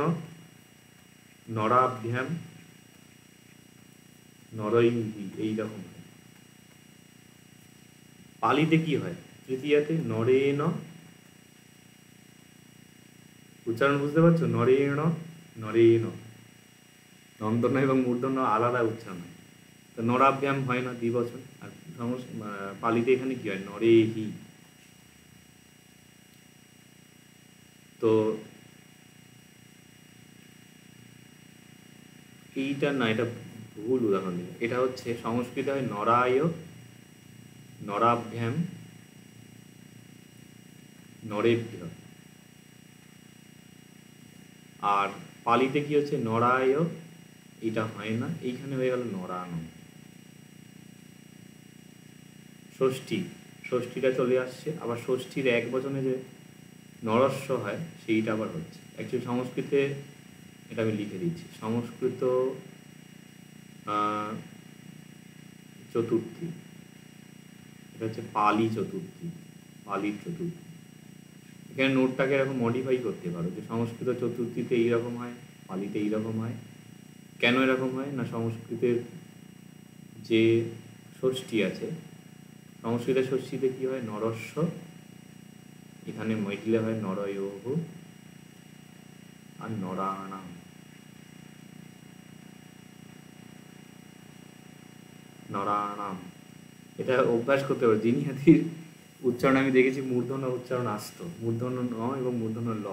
নরাভ্যাম, নরৈহি, এইরকম হয়। পালিতে কি হয়, তৃতীয়াতে নরেণ, উচ্চারণ বুঝতে পারছো, নরেণ নরেণ, দন্তন্য এবং মূর্ধন্য আলাদা উচ্চারণ হয়। তো নরাভ্যাম হয় না দ্বিবচন, আর পালিতে এখানে কি হয়, নরেহি। তো এইটা না, এটা ভুল উদাহরণ দিল। এটা হচ্ছে সংস্কৃত হয় নরায় নরাভ্যাম নরেভ্য, আর পালিতে কি হচ্ছে নরায়, এটা হয় না, এইখানে হয়ে গেল নরানম। ষষ্ঠী, ষষ্ঠীটা চলে আসছে, আবার ষষ্ঠীর এক বচনে যে নরস্ব হয় সেইটা আবার হচ্ছে। অ্যাকচুয়ালি সংস্কৃতে এটা আমি লিখে দিচ্ছি, সংস্কৃত চতুর্থী, এটা হচ্ছে পালি চতুর্থী, পালি চতুর্থী। এখানে নোটটাকে এরকম মডিফাই করতে পারো যে সংস্কৃত চতুর্থীতে এইরকম হয়, পালিতে এইরকম হয়। কেন এরকম হয় না, সংস্কৃতের যে ষষ্ঠী আছে, সংস্কৃতের ষষ্ঠীতে কি হয়, নরস্ব, এখানে মিডলে হয় নরয়োহ আর নরাণাম, নরাণাম। এটা অভ্যাস করতে পারো। জিনিয়াদির উচ্চারণ আমি দেখেছি মূর্ধন্য উচ্চারণ আসতো, মূর্ধন্য ন এবং মূর্ধন্য ল,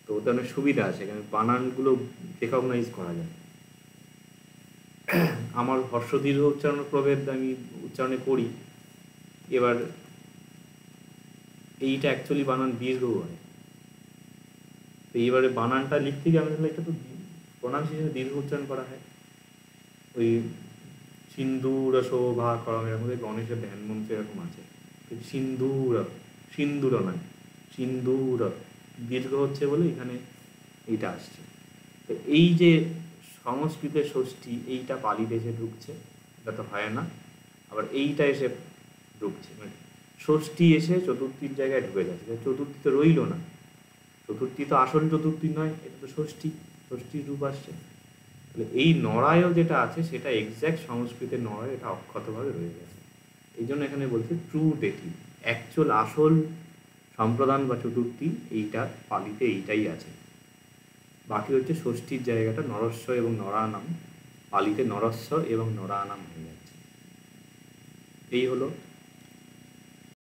তো ওতে অনেক সুবিধা আছে, এখানে বানানগুলো রেকগনাইজ করা যায়। আমার হর্ষদীর্ঘ উচ্চারণ প্রভেদ আমি উচ্চারণে করি, এবার এইটা অ্যাকচুয়ালি বানান দীর্ঘ হয়, তো এইবারে বানানটা লিখতে গিয়ে আমি এটা তো প্রোনাউন্সিয়েশনে দীর্ঘ উচ্চারণ করা হয়। ওই সিন্দুর শোভা করমের মধ্যে গণেশের ধ্যান মন্ত্র এরকম আছে, সিন্দুর, সিন্দুর নয়, সিন্দুর, দীর্ঘ হচ্ছে বলে এখানে এইটা আসছে। তো এই যে সংস্কৃতের ষষ্ঠী, এইটা পালিতে এসে ঢুকছে, এটা তো হয় না, আবার এইটা এসে ঢুকছে, মানে ষষ্ঠী এসে চতুর্থীর জায়গায় ঢুকে যাচ্ছে, চতুর্থী তো রইল না, চতুর্থী তো আসল চতুর্থী নয়, এটা তো ষষ্ঠী, ষষ্ঠীর রূপ আসছে। তাহলে এই নরায় যেটা আছে সেটা এক্স্যাক্ট সংস্কৃতের নরায়, এটা অক্ষতভাবে রয়ে গেছে। এই জন্য এখানে বলছে ট্রু ডেটিভ, অ্যাকচুয়াল আসল সম্প্রদান বা চতুর্থী এইটা পালিতে এইটাই আছে। বাকি হচ্ছে ষষ্ঠীর জায়গাটা নরস্ব এবং নরানাম, পালিতে নরস্ব এবং নরানাম হয়ে যাচ্ছে। এই হলো